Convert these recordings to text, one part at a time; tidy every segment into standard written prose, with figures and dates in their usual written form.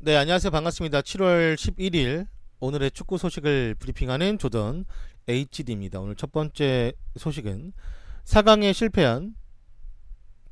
네, 안녕하세요. 반갑습니다. 7월 11일 오늘의 축구 소식을 브리핑하는 조던 HD입니다. 오늘 첫 번째 소식은 4강에 실패한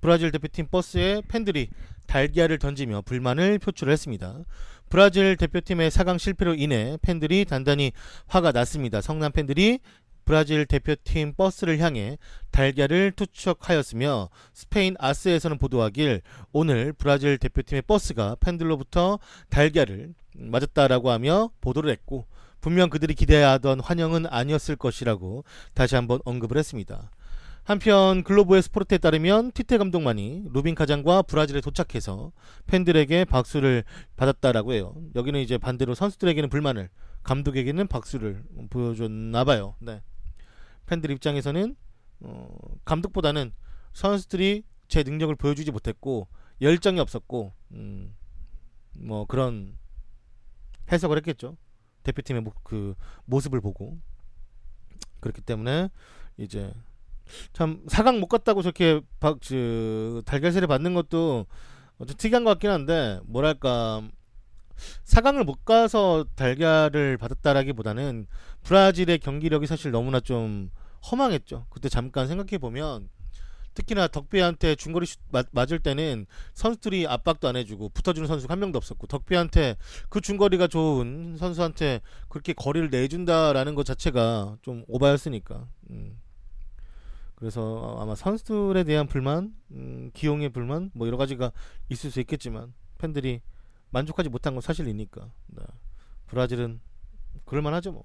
브라질 대표팀 버스에 팬들이 달걀을 던지며 불만을 표출했습니다. 브라질 대표팀의 4강 실패로 인해 팬들이 단단히 화가 났습니다. 성남 팬들이 브라질 대표팀 버스를 향해 달걀을 투척하였으며 스페인 아스에서는 보도하길 오늘 브라질 대표팀의 버스가 팬들로부터 달걀을 맞았다라고 하며 보도를 했고, 분명 그들이 기대하던 환영은 아니었을 것이라고 다시 한번 언급을 했습니다. 한편 글로보의 스포르트에 따르면 티테 감독만이 루빈 카장과 브라질에 도착해서 팬들에게 박수를 받았다라고 해요. 여기는 이제 반대로 선수들에게는 불만을, 감독에게는 박수를 보여줬나봐요. 네. 팬들 입장에서는 감독보다는 선수들이 제 능력을 보여주지 못했고 열정이 없었고 뭐 그런 해석을 했겠죠. 대표팀의 그 모습을 보고. 그렇기 때문에 이제 참 4강 못 갔다고 저렇게 달걀세를 받는 것도 좀 특이한 것 같긴 한데, 뭐랄까 4강을 못 가서 달걀을 받았다라기보다는 브라질의 경기력이 사실 너무나 좀 허망했죠. 그때 잠깐 생각해보면 특히나 덕비한테 중거리 슛 맞을 때는 선수들이 압박도 안 해주고 붙어주는 선수가 한 명도 없었고, 덕비한테 그 중거리가 좋은 선수한테 그렇게 거리를 내준다라는 것 자체가 좀 오바였으니까. 그래서 아마 선수들에 대한 불만, 기용의 불만, 뭐 여러 가지가 있을 수 있겠지만 팬들이 만족하지 못한 건 사실이니까. 네. 브라질은 그럴만하죠 뭐.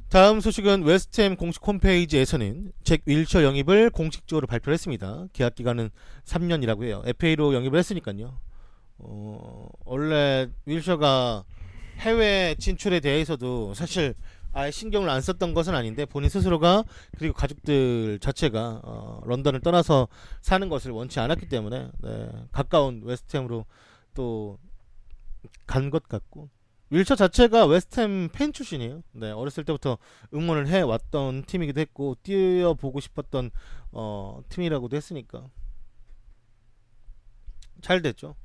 다음 소식은 웨스트햄 공식 홈페이지에서는 잭 윌처 영입을 공식적으로 발표를 했습니다. 계약 기간은 3년이라고 해요. FA로 영입을 했으니까요. 원래 윌처가 해외 진출에 대해서도 사실 아예 신경을 안 썼던 것은 아닌데, 본인 스스로가 그리고 가족들 자체가 런던을 떠나서 사는 것을 원치 않았기 때문에 가까운 웨스트햄으로 또 간 것 같고, 윌처 자체가 웨스트햄 팬 출신이에요. 네, 어렸을 때부터 응원을 해왔던 팀이기도 했고 뛰어보고 싶었던 팀이라고도 했으니까 잘 됐죠.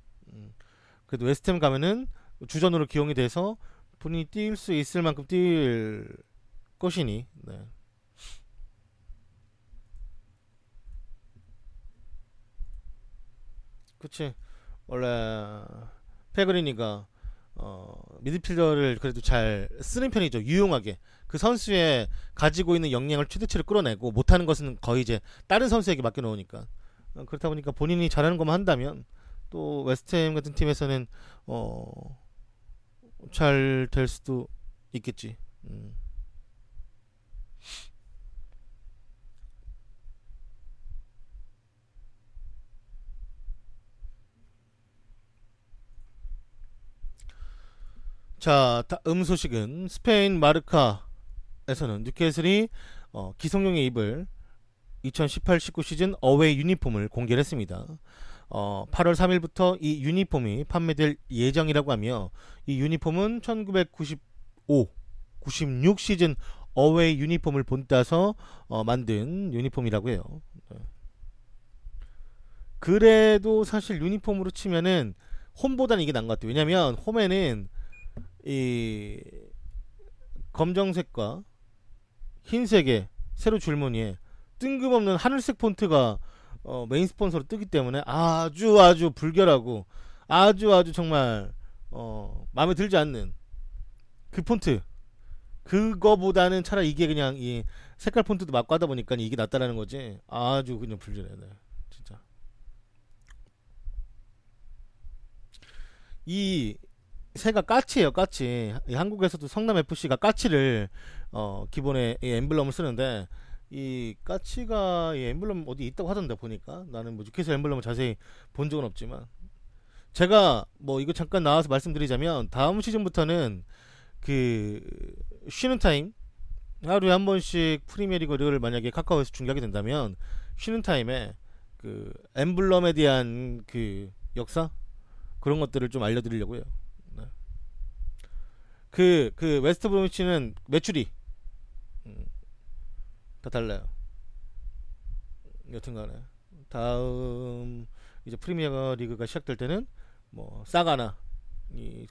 그래도 웨스트햄 가면은 주전으로 기용이 돼서 본인이 뛸 수 있을 만큼 뛸 것이니. 네. 그치. 원래 페그리니가 미드필더를 그래도 잘 쓰는 편이죠. 유용하게 그 선수의 가지고 있는 역량을 최대치로 끌어내고, 못하는 것은 거의 이제 다른 선수에게 맡겨놓으니까. 그렇다 보니까 본인이 잘하는 것만 한다면 또 웨스트햄 같은 팀에서는 잘 될 수도 있겠지. 자, 다음 소식은 스페인 마르카에서는 뉴캐슬이 기성용의 입을 2018-19 시즌 어웨이 유니폼을 공개를 했습니다. 8월 3일부터 이 유니폼이 판매될 예정이라고 하며, 이 유니폼은 1995, 96 시즌 어웨이 유니폼을 본따서 만든 유니폼이라고 해요. 네. 그래도 사실 유니폼으로 치면은 홈보다는 이게 나은 것 같아요. 왜냐면 홈에는 이 검정색과 흰색의 세로 줄무늬에 뜬금없는 하늘색 폰트가 메인 스폰서로 뜨기 때문에 아주 불결하고 아주 정말 마음에 들지 않는 그 폰트, 그거보다는 차라리 이게 그냥 이 색깔 폰트도 맞고 하다 보니까 이게 낫다라는 거지. 아주 그냥 불결해. 네. 진짜 이 새가 까치예요, 까치. 이 한국에서도 성남 FC가 까치를 기본에 이 엠블럼을 쓰는데, 이 까치가 이 엠블럼 어디 있다고 하던데 보니까. 나는 뭐 뉴캐슬 엠블럼을 자세히 본 적은 없지만, 제가 뭐 이거 잠깐 나와서 말씀드리자면 다음 시즌부터는 그 쉬는 타임, 하루에 한 번씩 프리미어리그를 만약에 카카오에서 중계하게 된다면 쉬는 타임에 그 엠블럼에 대한 그 역사, 그런 것들을 좀 알려드리려고 해요. 네. 그 웨스트 브로미치는 매출이 다 달라요. 여튼간에 다음 이제 프리미어 리그가 시작될 때는 뭐 사가나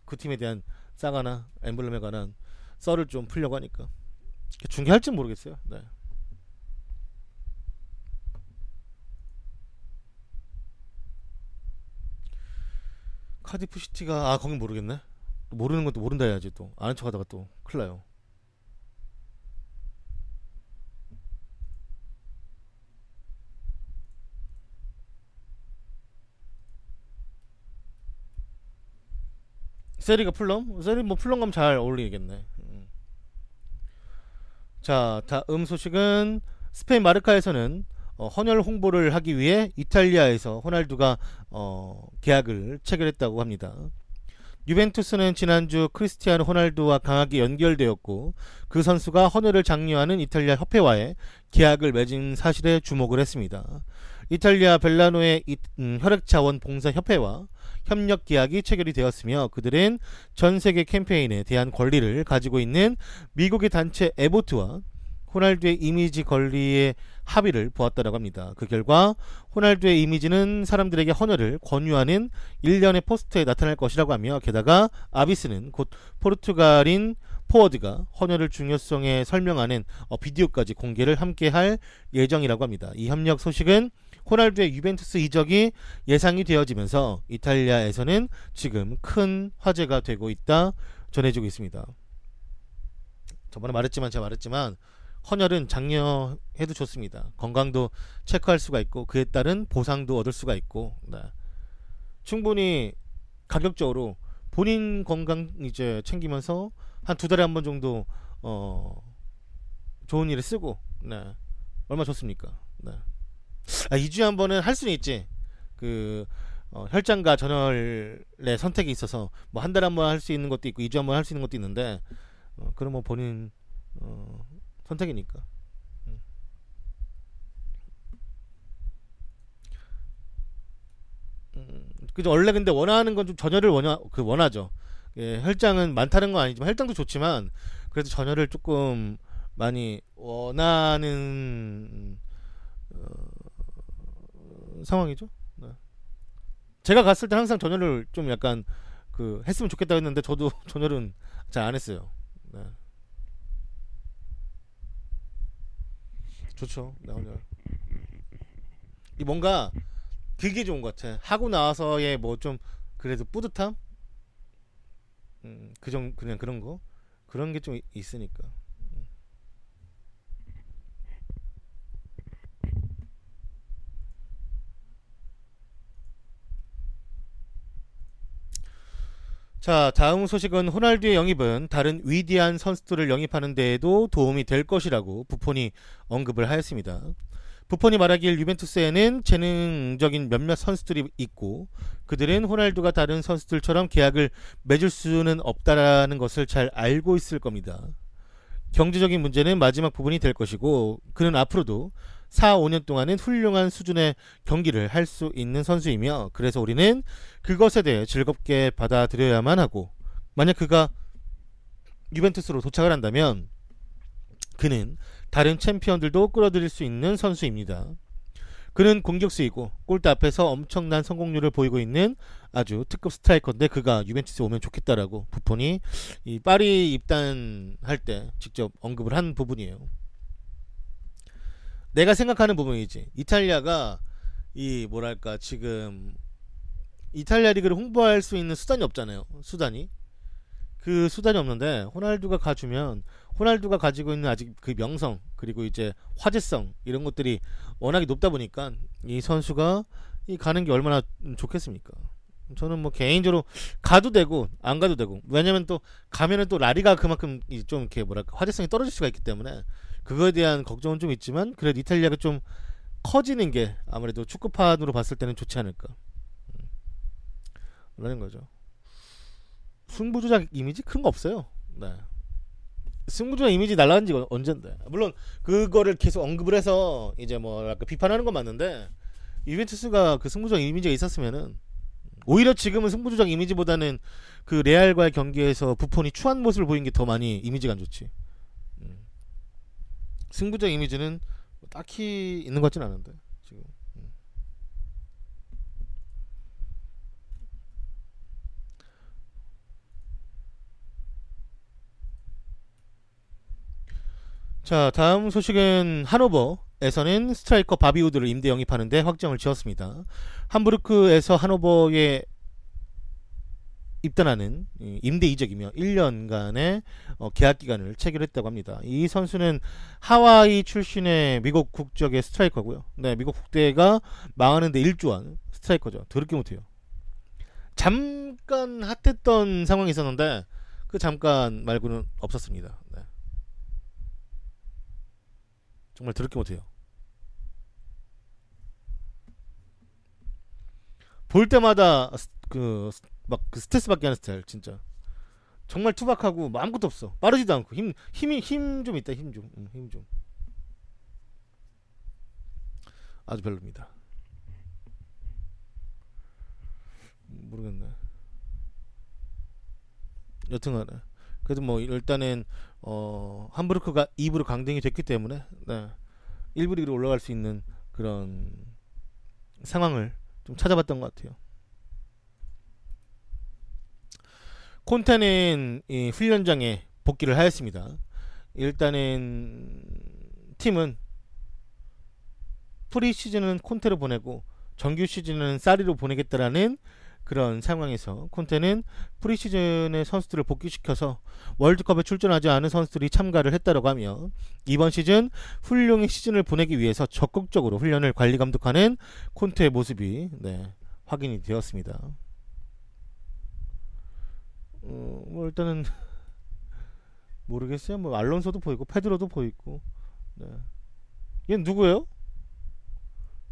그 팀에 대한 사가나 엠블렘에 관한 썰을 좀 풀려고 하니까 중계할지 모르겠어요. 네. 카디프 시티가 거긴 모르겠네. 모르는 것도 모른다 해야지 또 아는 척하다가 또 큰일 나요. 세리가 풀럼? 세리 뭐 풀럼 가면 잘 어울리겠네. 자, 다음 소식은 스페인 마르카에서는 헌혈 홍보를 하기 위해 이탈리아에서 호날두가 계약을 체결했다고 합니다. 유벤투스는 지난주 크리스티아노 호날두와 강하게 연결되었고 그 선수가 헌혈을 장려하는 이탈리아 협회와의 계약을 맺은 사실에 주목을 했습니다. 이탈리아 벨라노의 혈액자원봉사협회와 협력 계약이 체결이 되었으며 그들은 전세계 캠페인에 대한 권리를 가지고 있는 미국의 단체 에보트와 호날두의 이미지 권리의 합의를 보았다고 합니다. 그 결과 호날두의 이미지는 사람들에게 헌혈을 권유하는 일련의 포스터에 나타날 것이라고 하며 게다가 아비스는 곧 포르투갈인 포워드가 헌혈을 중요성에 설명하는 비디오까지 공개를 함께할 예정이라고 합니다. 이 협력 소식은 호날두의 유벤투스 이적이 예상이 되어지면서 이탈리아에서는 지금 큰 화제가 되고 있다 전해지고 있습니다. 저번에 제가 말했지만 헌혈은 장려해도 좋습니다. 건강도 체크할 수가 있고 그에 따른 보상도 얻을 수가 있고 충분히 가격적으로 본인 건강 이제 챙기면서 한 2달에 한 번 정도 좋은 일에 쓰고 얼마 좋습니까? 2주에 한 번은 할 수는 있지. 혈장과 전혈의 선택이 있어서 뭐 한 달에 한 번 할 수 있는 것도 있고 2주에 한 번 할 수 있는 것도 있는데 그럼 뭐 본인 선택이니까. 그죠. 원래 근데 원하는 건 좀 전혈을 원하죠. 예, 혈장은 많다는 건 아니지만 혈장도 좋지만 그래도 전혈을 조금 많이 원하는 상황이죠. 제가 갔을 때 항상 전혈을 좀 약간 했으면 좋겠다 했는데 저도 전혈은 잘 안 했어요. 좋죠. 헌혈. 이 뭔가 그게 좋은 것 같아. 하고 나서의 뭐 좀 그래도 뿌듯함? 그냥 그런 거? 그런 게 좀 있으니까. 자, 다음 소식은 호날두의 영입은 다른 위대한 선수들을 영입하는 데에도 도움이 될 것이라고 부폰이 언급을 하였습니다. 부폰이 말하길 유벤투스에는 재능적인 몇몇 선수들이 있고 그들은 호날두가 다른 선수들처럼 계약을 맺을 수는 없다라는 것을 잘 알고 있을 겁니다. 경제적인 문제는 마지막 부분이 될 것이고 그는 앞으로도 4, 5년 동안은 훌륭한 수준의 경기를 할 수 있는 선수이며 그래서 우리는 그것에 대해 즐겁게 받아들여야만 하고 만약 그가 유벤투스로 도착을 한다면 그는 다른 챔피언들도 끌어들일 수 있는 선수입니다. 그는 공격수이고 골대 앞에서 엄청난 성공률을 보이고 있는 아주 특급 스트라이커인데 그가 유벤투스에 오면 좋겠다라고 부폰이 이 파리 입단할 때 직접 언급을 한 부분이에요. 내가 생각하는 부분이지. 이탈리아가 뭐랄까 지금 이탈리아 리그를 홍보할 수 있는 수단이 없잖아요. 그 수단이 없는데 호날두가 가주면 호날두가 가지고 있는 아직 그 명성 그리고 이제 화제성 이런 것들이 워낙에 높다 보니까 이 선수가 가는 게 얼마나 좋겠습니까? 저는 뭐 개인적으로 가도 되고 안 가도 되고 왜냐면 또 가면은 또 라리가 그만큼 좀 이렇게 뭐랄까 화제성이 떨어질 수가 있기 때문에 그거에 대한 걱정은 좀 있지만 그래도 이탈리아가 좀 커지는 게 아무래도 축구판으로 봤을 때는 좋지 않을까 라는 거죠. 승부조작 이미지 그런 거 없어요. 승부조작 이미지 날라간 지가 언젠데. 물론 그거를 계속 언급을 해서 이제 뭐 약간 비판하는 건 맞는데 유벤투스가 그 승부조작 이미지가 있었으면은 오히려 지금은 승부조작 이미지보다는 그 레알과의 경기에서 부폰이 추한 모습을 보인 게 더 많이 이미지가 안 좋지. 승부조작 이미지는 딱히 있는 것 같진 않은데 지금. 자, 다음 소식은 하노버에서는 스트라이커 바비우드를 임대 영입하는데 확정을 지었습니다. 함부르크에서 하노버에 입단하는 임대 이적이며 1년간의 계약 기간을 체결했다고 합니다. 이 선수는 하와이 출신의 미국 국적의 스트라이커고요. 네, 미국 국대가 망하는데 일조한 스트라이커죠. 더럽게 못해요. 잠깐 핫했던 상황이 있었는데 그 잠깐 말고는 없었습니다. 네. 정말 더럽게 못해요. 볼 때마다 막 그 스트레스 받게 하는 스타일 진짜. 정말 투박하고 뭐 아무것도 없어. 빠르지도 않고 힘 좀 있다. 힘 좀. 아주 별로입니다. 모르겠네. 여튼간에 그래도 뭐 일단은 함부르크가 2부로 강등이 됐기 때문에 네. 1부 리그로 올라갈 수 있는 그런 상황을 좀 찾아봤던 것 같아요. 콘테는 이 훈련장에 복귀를 하였습니다. 일단은 팀은 프리 시즌은 콘테로 보내고 정규 시즌은 사리로 보내겠다라는 그런 상황에서 콘테는 프리시즌의 선수들을 복귀시켜서 월드컵에 출전하지 않은 선수들이 참가를 했다라고 하며 이번 시즌 훌륭히 시즌을 보내기 위해서 적극적으로 훈련을 관리 감독하는 콘테의 모습이 네, 확인이 되었습니다. 뭐 일단은 모르겠어요. 뭐 알론소도 보이고 페드로도 보이고. 네. 얘는 누구예요?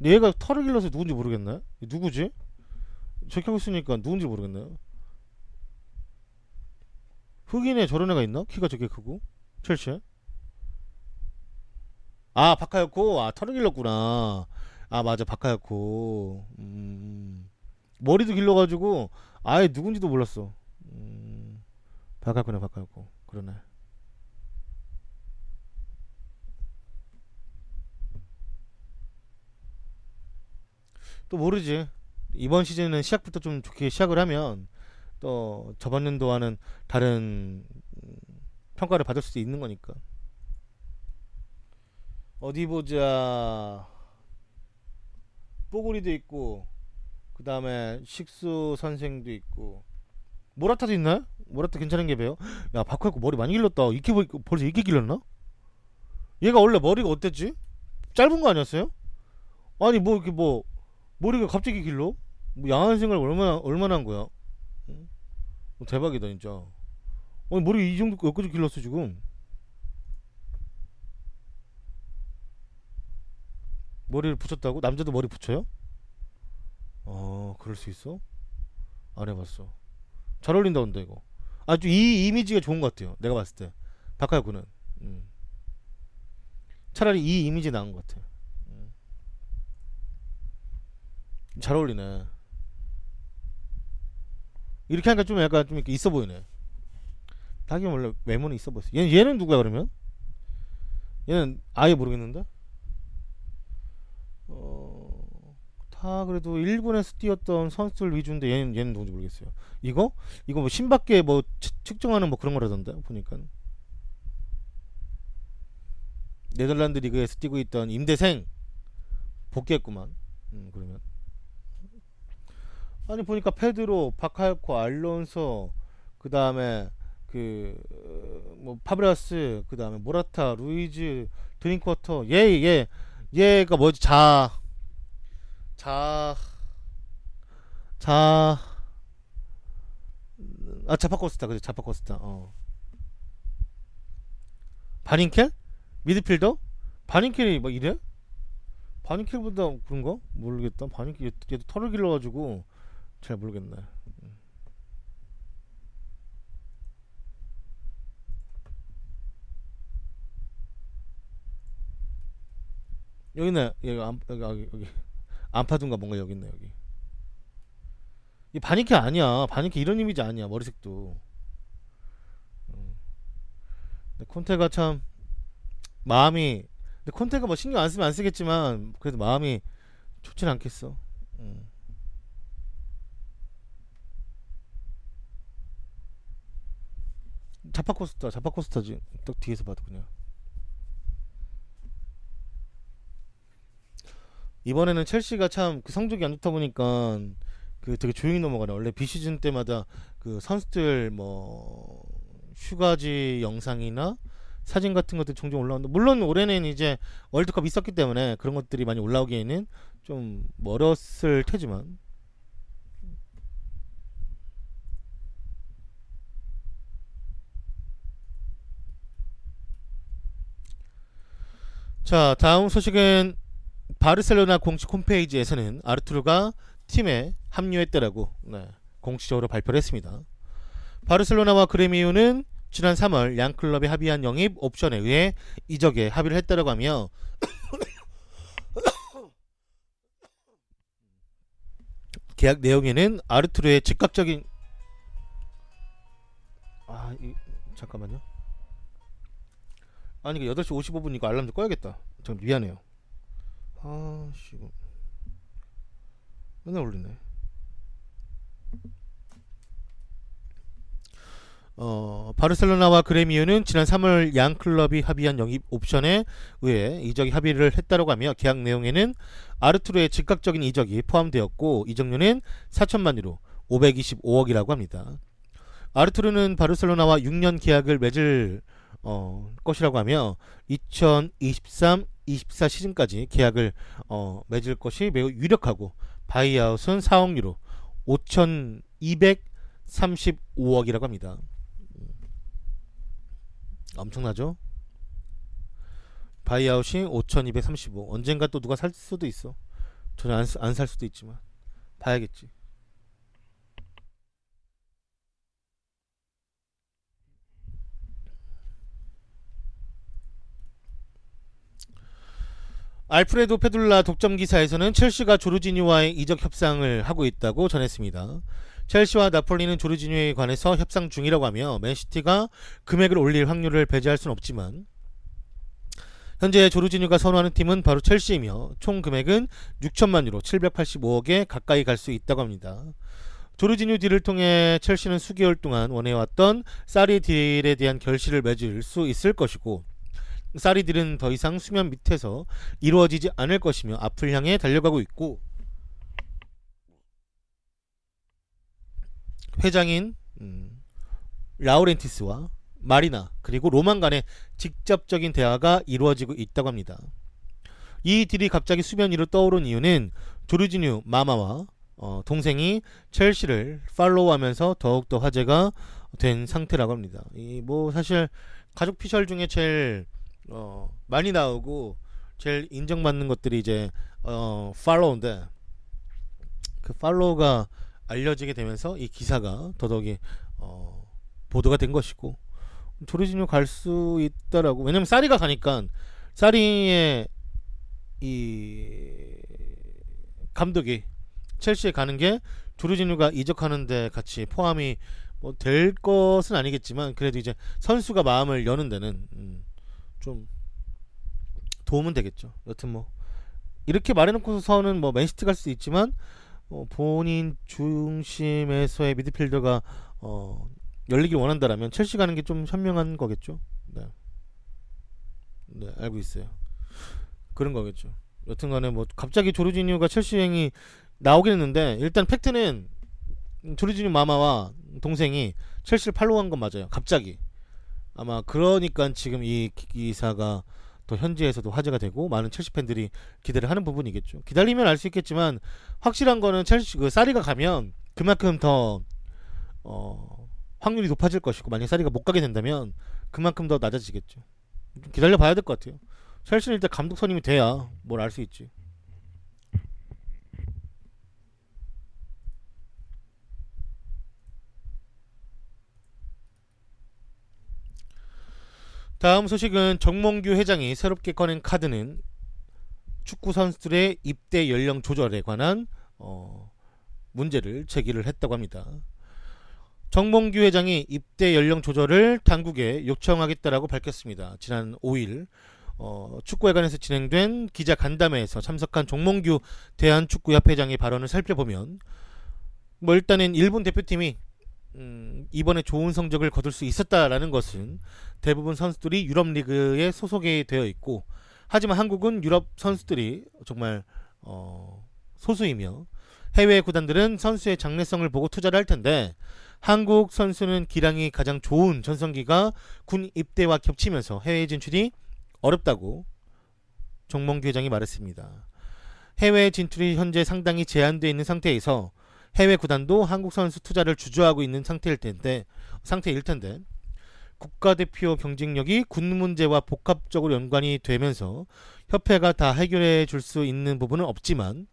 얘가 털을 길러서 누군지 모르겠네. 누구지? 적혀고 있으니까 누군지 모르겠네요. 흑인에 저런 애가 있나? 키가 저게 크고 첼시에? 아 바카요코. 아 털을 길렀구나. 아 맞아 바카요코. 머리도 길러가지고 아예 누군지도 몰랐어. 바카요코네 바카요코. 그러네. 또 모르지. 이번 시즌은 시작부터 좀 좋게 시작을 하면 또 저번 연도와는 다른 평가를 받을 수도 있는 거니까. 어디 보자. 뽀구리도 있고 그 다음에 식수 선생도 있고 모라타도 있나요? 모라타 괜찮은 게 배요? 야 바쿠야코 머리 많이 길렀다. 이렇게 벌써 이렇게 길렀나? 얘가 원래 머리가 어땠지? 짧은 거 아니었어요? 아니 뭐 이렇게 뭐 머리가 갑자기 길러? 뭐 양한 생활 얼마나 한 거야? 응? 대박이다 진짜. 아니 머리 이 정도 여기까지 길렀어 지금. 머리를 붙였다고? 남자도 머리 붙여요? 그럴 수 있어? 안 해봤어. 잘 어울린다 근데 이거. 아주 이 이미지가 좋은 것 같아요. 내가 봤을 때 박하야구는 차라리 이 이미지 나은 것 같아. 잘 어울리네. 이렇게 하니까 좀 약간 좀 이렇게 있어 보이네. 하긴 원래 외모는 있어 보였어. 얘는 누구야 그러면? 얘는 아예 모르겠는데? 다 그래도 일본에서 뛰었던 선수들 위주인데 얘는 누군지 모르겠어요. 이거 뭐 신밖에 뭐 측정하는 뭐 그런 거라던데 보니까. 네덜란드 리그에서 뛰고 있던 임대생 복귀했구만. 그러면 아니 보니까 페드로, 바카요코, 알론소, 그 다음에 그 뭐 파브레가스, 그 다음에 모라타, 루이즈, 드링쿼터, 얘가 뭐지? 자, 자, 자파코스타, 그래, 자파코스타. 바닌켈? 미드필더? 바닌켈이 뭐 이래? 바닌켈보다 그런가? 모르겠다. 바닌켈 얘도 털을 길러가지고 잘 모르겠네. 여기네. 여기 안파둔가 뭔가 여기 있네 여기. 이 바니케 아니야. 바니케 이런 이미지 아니야. 머리색도. 근데 콘테가 참 마음이. 근데 콘테가 뭐 신경 안 쓰면 안 쓰겠지만 그래도 마음이 좋진 않겠어. 자파코스타지. 딱 뒤에서 봐도 그냥. 이번에는 첼시가 참 그 성적이 안 좋다 보니까 그 되게 조용히 넘어가네. 원래 비시즌 때마다 그 선수들 뭐 휴가지 영상이나 사진 같은 것들 종종 올라온다. 물론 올해는 이제 월드컵 있었기 때문에 그런 것들이 많이 올라오기에는 좀 멀었을 테지만. 자, 다음 소식은 바르셀로나 공식 홈페이지에서는 아르투르가 팀에 합류했다라고 공식적으로 발표를 했습니다. 바르셀로나와 그레미유는 지난 3월 양 클럽이 합의한 영입 옵션에 의해 이적에 합의를 했다라고 하며 계약 내용에는 아르투르의 즉각적인 잠깐만요. 아니 이거 8시 55분 이거 알람 좀 꺼야겠다. 좀 미안해요. 아씨 이거 맨날 올리네. 바르셀로나와 그레미유는 지난 3월 양 클럽이 합의한 영입 옵션에 의해 이적이 합의를 했다고 하며 계약 내용에는 아르투르의 즉각적인 이적이 포함되었고 이적료는 4천만 유로 525억이라고 합니다. 아르투르는 바르셀로나와 6년 계약을 맺을 것이라고 하며 2023-24 시즌까지 계약을 맺을 것이 매우 유력하고 바이아웃은 4억 유로 5,235억이라고 합니다. 엄청나죠? 바이아웃이 5,235. 언젠가 또 누가 살 수도 있어. 전혀 안 살 수도 있지만 봐야겠지. 알프레도 페둘라 독점 기사에서는 첼시가 조르지뉴와의 이적 협상을 하고 있다고 전했습니다. 첼시와 나폴리는 조르지뉴에 관해서 협상 중이라고 하며 맨시티가 금액을 올릴 확률을 배제할 수는 없지만 현재 조르지뉴가 선호하는 팀은 바로 첼시이며 총 금액은 6천만 유로 785억에 가까이 갈 수 있다고 합니다. 조르지뉴 딜을 통해 첼시는 수개월 동안 원해왔던 사리 딜에 대한 결실을 맺을 수 있을 것이고 사리 딜은 더 이상 수면 밑에서 이루어지지 않을 것이며 앞을 향해 달려가고 있고 회장인 라우렌티스와 마리나 그리고 로만 간의 직접적인 대화가 이루어지고 있다고 합니다. 이 딜이 갑자기 수면 위로 떠오른 이유는 조르지뉴 마마와 동생이 첼시를 팔로우하면서 더욱더 화제가 된 상태라고 합니다. 이 뭐 사실 가족 피셜 중에 제일 많이 나오고 제일 인정받는 것들이 이제 팔로우인데 그 팔로우가 알려지게 되면서 이 기사가 더더욱이 보도가 된 것이고 조르지뉴 갈 수 있다라고. 왜냐면 사리가 가니까 사리의 이 감독이 첼시에 가는 게 조르지뉴가 이적하는데 같이 포함이 뭐 될 것은 아니겠지만 그래도 이제 선수가 마음을 여는 데는 좀 도움은 되겠죠. 여튼 뭐 이렇게 말해놓고서는 뭐 맨시티 갈 수도 있지만 본인 중심에서의 미드필더가 열리길 원한다라면 첼시 가는 게 좀 현명한 거겠죠. 네, 알고 있어요. 그런 거겠죠. 여튼간에 뭐 갑자기 조르지뉴가 첼시 여행이 나오긴 했는데 일단 팩트는 조르지뉴 마마와 동생이 첼시를 팔로우한 건 맞아요. 갑자기. 아마 그러니까 지금 이 기사가 더 현지에서도 화제가 되고 많은 첼시 팬들이 기대를 하는 부분이겠죠. 기다리면 알 수 있겠지만 확실한 거는 첼시 그 사리가 가면 그만큼 더 확률이 높아질 것이고 만약 사리가 못 가게 된다면 그만큼 더 낮아지겠죠. 좀 기다려 봐야 될 것 같아요. 첼시는 일단 감독 선임이 돼야 뭘 알 수 있지. 다음 소식은 정몽규 회장이 새롭게 꺼낸 카드는 축구 선수들의 입대 연령 조절에 관한 문제를 제기를 했다고 합니다. 정몽규 회장이 입대 연령 조절을 당국에 요청하겠다라고 밝혔습니다. 지난 5일 축구회관에서 진행된 기자 간담회에서 참석한 정몽규 대한축구협회장의 발언을 살펴보면 뭐 일단은 일본 대표팀이 이번에 좋은 성적을 거둘 수 있었다라는 것은 대부분 선수들이 유럽 리그에 소속이 되어 있고 하지만 한국은 유럽 선수들이 정말 소수이며 해외 구단들은 선수의 장래성을 보고 투자를 할 텐데 한국 선수는 기량이 가장 좋은 전성기가 군 입대와 겹치면서 해외 진출이 어렵다고 정몽규 회장이 말했습니다. 해외 진출이 현재 상당히 제한되어 있는 상태에서 해외 구단도 한국 선수 투자를 주저하고 있는 상태일 텐데 국가대표 경쟁력이 군 문제와 복합적으로 연관이 되면서 협회가 다 해결해 줄 수 있는 부분은 없지만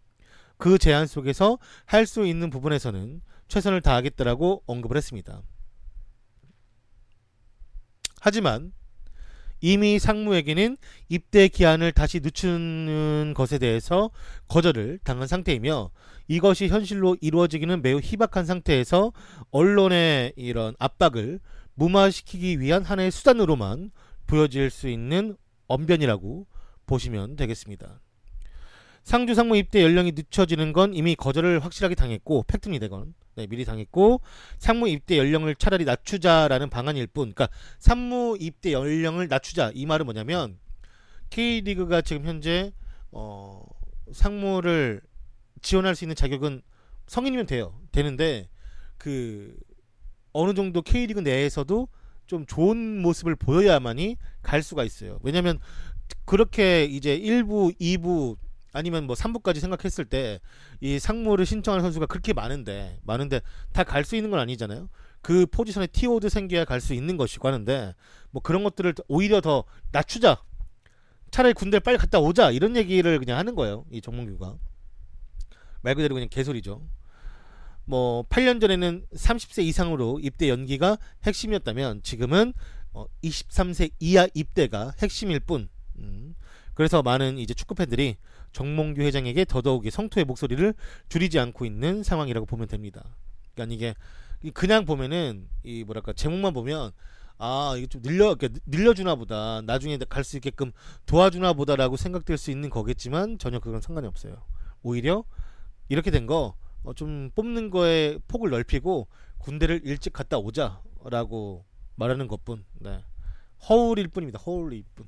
그 제한 속에서 할 수 있는 부분에서는 최선을 다하겠다라고 언급을 했습니다. 하지만 이미 상무에게는 입대 기한을 다시 늦추는 것에 대해서 거절을 당한 상태이며 이것이 현실로 이루어지기는 매우 희박한 상태에서 언론의 이런 압박을 무마시키기 위한 하나의 수단으로만 보여질 수 있는 언변이라고 보시면 되겠습니다. 상주 상무 입대 연령이 늦춰지는 건 이미 거절을 확실하게 당했고 팩트니 되건 미리 당했고 상무 입대 연령을 차라리 낮추자라는 방안일 뿐. 그러니까 상무 입대 연령을 낮추자 이 말은 뭐냐면 K리그가 지금 현재 상무를 지원할 수 있는 자격은 성인이면 되는데 그 어느 정도 K리그 내에서도 좀 좋은 모습을 보여야만이 갈 수가 있어요. 왜냐면 그렇게 이제 1부, 2부 아니면 뭐 3부까지 생각했을 때 이 상무를 신청하는 선수가 그렇게 많은데 다 갈 수 있는 건 아니잖아요. 그 포지션에 티오드 생겨야 갈 수 있는 것이고 하는데 뭐 그런 것들을 오히려 더 낮추자, 차라리 군대를 빨리 갔다 오자 이런 얘기를 그냥 하는 거예요. 이 정몽규가 말 그대로 그냥 개소리죠. 뭐 8년 전에는 30세 이상으로 입대 연기가 핵심이었다면 지금은 23세 이하 입대가 핵심일 뿐. 그래서 많은 이제 축구 팬들이 정몽규 회장에게 더더욱이 성토의 목소리를 줄이지 않고 있는 상황이라고 보면 됩니다. 그러니까 이게 그냥 보면은 이 뭐랄까 제목만 보면 아 이게 좀 늘려주나 보다, 나중에 갈 수 있게끔 도와주나 보다라고 생각될 수 있는 거겠지만 전혀 그건 상관이 없어요. 오히려 이렇게 된 거 좀 뽑는 거에 폭을 넓히고 군대를 일찍 갔다 오자라고 말하는 것뿐. 네. 허울일 뿐입니다. 허울일 뿐.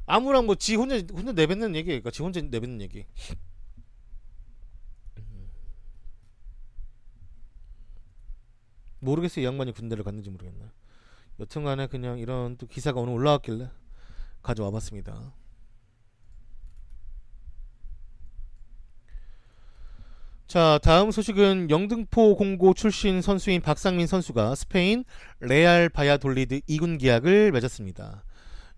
아무랑 뭐 지 혼자 내뱉는 얘기, 그러니까 지 혼자 내뱉는 얘기. 모르겠어요. 이 양반이 군대를 갔는지 모르겠네. 여튼간에 그냥 이런 또 기사가 오늘 올라왔길래 가져와 봤습니다. 자, 다음 소식은 영등포 공고 출신 선수인 박상민 선수가 스페인 레알 바야돌리드 2군 계약을 맺었습니다.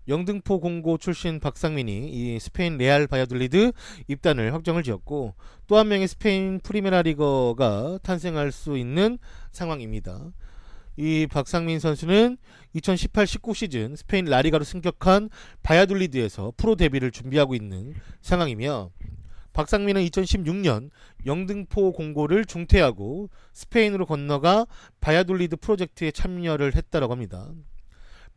영등포 공고 출신 박상민이 이 스페인 레알 바야돌리드 입단을 확정을 지었고 또 한 명의 스페인 프리메라 리거가 탄생할 수 있는 상황입니다. 이 박상민 선수는 2018-19 시즌 스페인 라리가로 승격한 바야돌리드에서 프로 데뷔를 준비하고 있는 상황이며 박상민은 2016년 영등포 공고를 중퇴하고 스페인으로 건너가 바야돌리드 프로젝트에 참여를 했다고 합니다.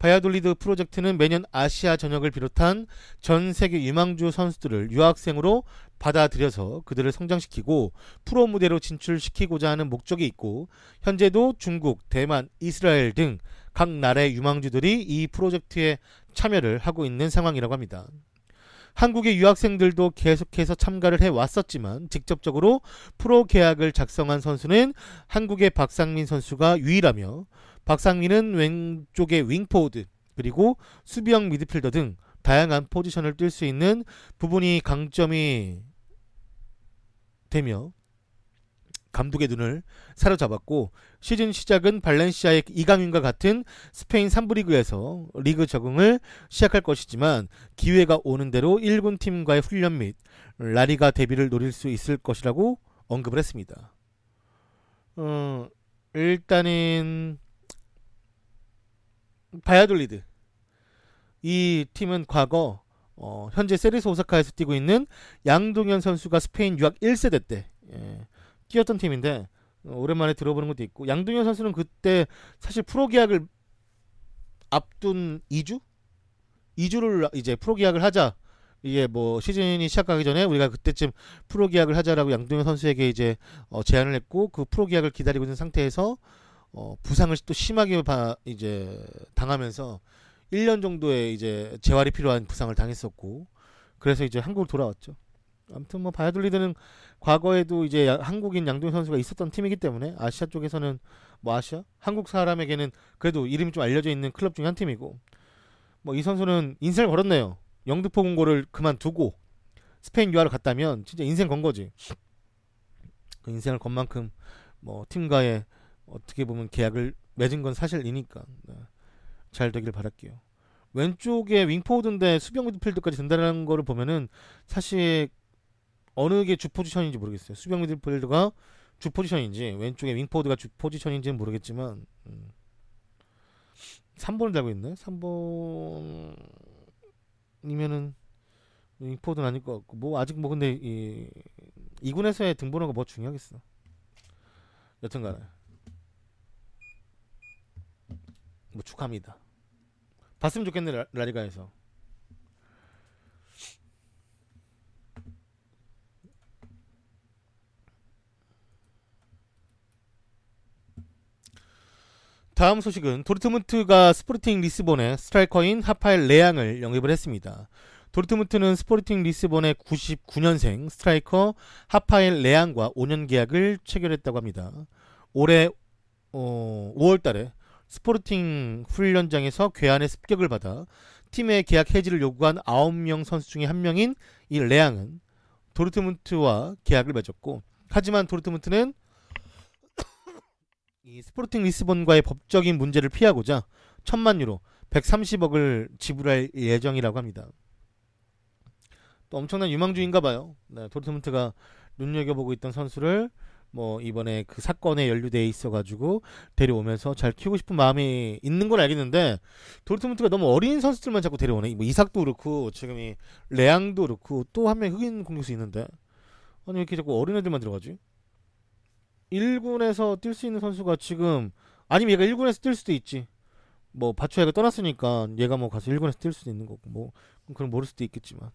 바야돌리드 프로젝트는 매년 아시아 전역을 비롯한 전 세계 유망주 선수들을 유학생으로 받아들여서 그들을 성장시키고 프로 무대로 진출시키고자 하는 목적이 있고 현재도 중국, 대만, 이스라엘 등 각 나라의 유망주들이 이 프로젝트에 참여를 하고 있는 상황이라고 합니다. 한국의 유학생들도 계속해서 참가를 해왔었지만 직접적으로 프로 계약을 작성한 선수는 한국의 박상민 선수가 유일하며 박상민은 왼쪽의 윙포워드 그리고 수비형 미드필더 등 다양한 포지션을 뛸 수 있는 부분이 강점이 되며 감독의 눈을 사로잡았고 시즌 시작은 발렌시아의 이강인과 같은 스페인 3부 리그에서 리그 적응을 시작할 것이지만 기회가 오는 대로 1군 팀과의 훈련 및 라리가 데뷔를 노릴 수 있을 것이라고 언급을 했습니다. 일단은 바야돌리드 이 팀은 과거 현재 세리스 오사카에서 뛰고 있는 양동현 선수가 스페인 유학 1세대 때 뛰었던 팀인데 오랜만에 들어보는 것도 있고 양동현 선수는 그때 사실 프로 계약을 앞둔 2주를 이제 프로 계약을 하자, 이게 뭐 시즌이 시작하기 전에 우리가 그때쯤 프로 계약을 하자라고 양동현 선수에게 이제 제안을 했고 그 프로 계약을 기다리고 있는 상태에서 부상을 또 심하게 이제 당하면서 1년 정도의 이제 재활이 필요한 부상을 당했었고, 그래서 이제 한국으로 돌아왔죠. 아무튼 뭐 바이아돌리드는 과거에도 이제 한국인 양동희 선수가 있었던 팀이기 때문에 아시아 쪽에서는 뭐 아시아 한국 사람에게는 그래도 이름이 좀 알려져 있는 클럽 중에 한 팀이고, 뭐 이 선수는 인생을 걸었네요. 영등포 공고를 그만두고 스페인 유학을 갔다면 진짜 인생 건 거지. 그 인생을 건 만큼 뭐 팀과의 어떻게 보면 계약을 맺은 건 사실이니까 잘 되길 바랄게요. 왼쪽에 윙포워드인데 수비형 미드필더까지 된다는 거를 보면은 사실 어느 게 주 포지션인지 모르겠어요. 수비형 미드필더가 주 포지션인지 왼쪽에 윙포워드가 주 포지션인지는 모르겠지만 3번을 달고 있네. 3번이면은 윙포워드는 아닐 것 같고, 뭐 아직 뭐 근데 이 군에서의 등번호가 뭐 중요하겠어. 여튼간에 뭐 축하합니다. 봤으면 좋겠네 라리가에서. 다음 소식은 도르트문트가 스포르팅 리스본의 스트라이커인 하파엘 레앙을 영입을 했습니다. 도르트문트는 스포르팅 리스본의 99년생 스트라이커 하파엘 레앙과 5년 계약을 체결했다고 합니다. 올해 5월달에 스포르팅 훈련장에서 괴한의 습격을 받아 팀의 계약 해지를 요구한 9명 선수 중에 한 명인 이 레앙은 도르트문트와 계약을 맺었고, 하지만 도르트문트는 이 스포르팅 리스본과의 법적인 문제를 피하고자 1000만 유로 130억을 지불할 예정이라고 합니다. 또 엄청난 유망주인가봐요. 네, 도르트문트가 눈여겨보고 있던 선수를 뭐 이번에 그 사건에 연루돼 있어가지고 데려오면서 잘 키우고 싶은 마음이 있는 건 알겠는데, 도르트문트가 너무 어린 선수들만 자꾸 데려오네. 뭐 이삭도 그렇고 지금 이 레앙도 그렇고 또 한 명 흑인 공격수 있는데, 아니 왜 이렇게 자꾸 어린 애들만 들어가지? 1군에서 뛸 수 있는 선수가 지금, 아니면 얘가 1군에서 뛸 수도 있지. 뭐 바추아이가 떠났으니까 얘가 뭐 가서 1군에서 뛸 수도 있는 거고, 뭐 그럼 모를 수도 있겠지만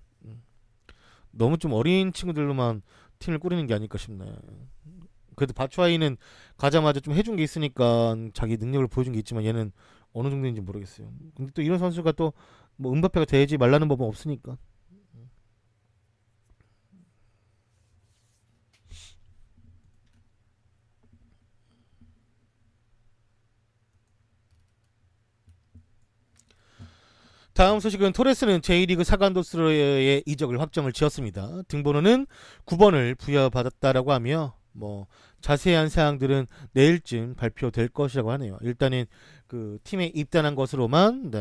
너무 좀 어린 친구들로만 팀을 꾸리는 게 아닐까 싶네. 그래도 바추아이는 가자마자 좀 해준 게 있으니까 자기 능력을 보여준 게 있지만 얘는 어느 정도인지 모르겠어요. 근데 또 이런 선수가 또 뭐 은바페가 되지 말라는 법은 없으니까. 다음 소식은 토레스는 J리그 사간도스로의 이적을 확정을 지었습니다. 등번호는 9번을 부여받았다라고 하며 뭐 자세한 사항들은 내일쯤 발표될 것이라고 하네요. 일단은 그 팀에 입단한 것으로만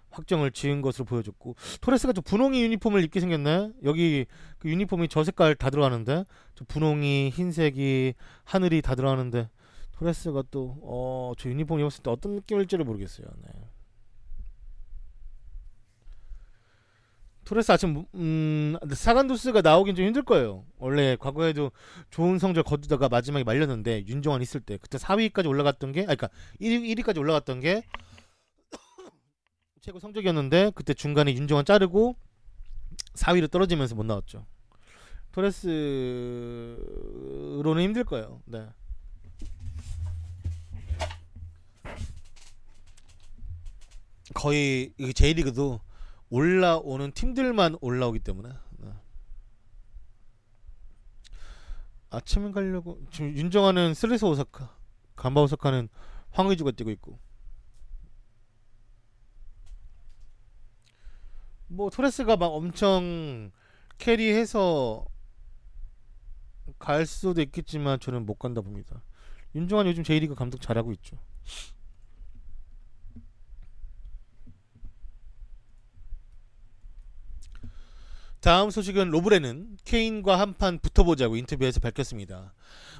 확정을 지은 것으로 보여졌고, 토레스가 저 분홍이 유니폼을 입게 생겼네. 여기 그 유니폼이 저 색깔 다 들어가는데, 저 분홍이 흰색이 하늘이 다 들어가는데 토레스가 또 저 유니폼 입었을 때 어떤 느낌일지를 모르겠어요. 네. 토레스 아침 사간도스가 나오긴 좀 힘들 거예요. 원래 과거에도 좋은 성적 거두다가 마지막에 말렸는데, 윤정환 있을 때 그때 4위까지 올라갔던 게, 그러니까 1위까지 올라갔던 게 최고 성적이었는데, 그때 중간에 윤정환 자르고 4위로 떨어지면서 못 나왔죠. 토레스로는 힘들 거예요. 네. 거의 J리그도 올라오는 팀들만 올라오기 때문에 아침에 가려고. 지금 윤정환은 스레서 오사카, 간바 오사카는 황의주가 뛰고 있고, 뭐 토레스가 막 엄청 캐리해서 갈 수도 있겠지만 저는 못 간다 봅니다. 윤정환 요즘 J리그 감독 잘하고 있죠. 다음 소식은 로브레는 케인과 한판 붙어보자고 인터뷰에서 밝혔습니다.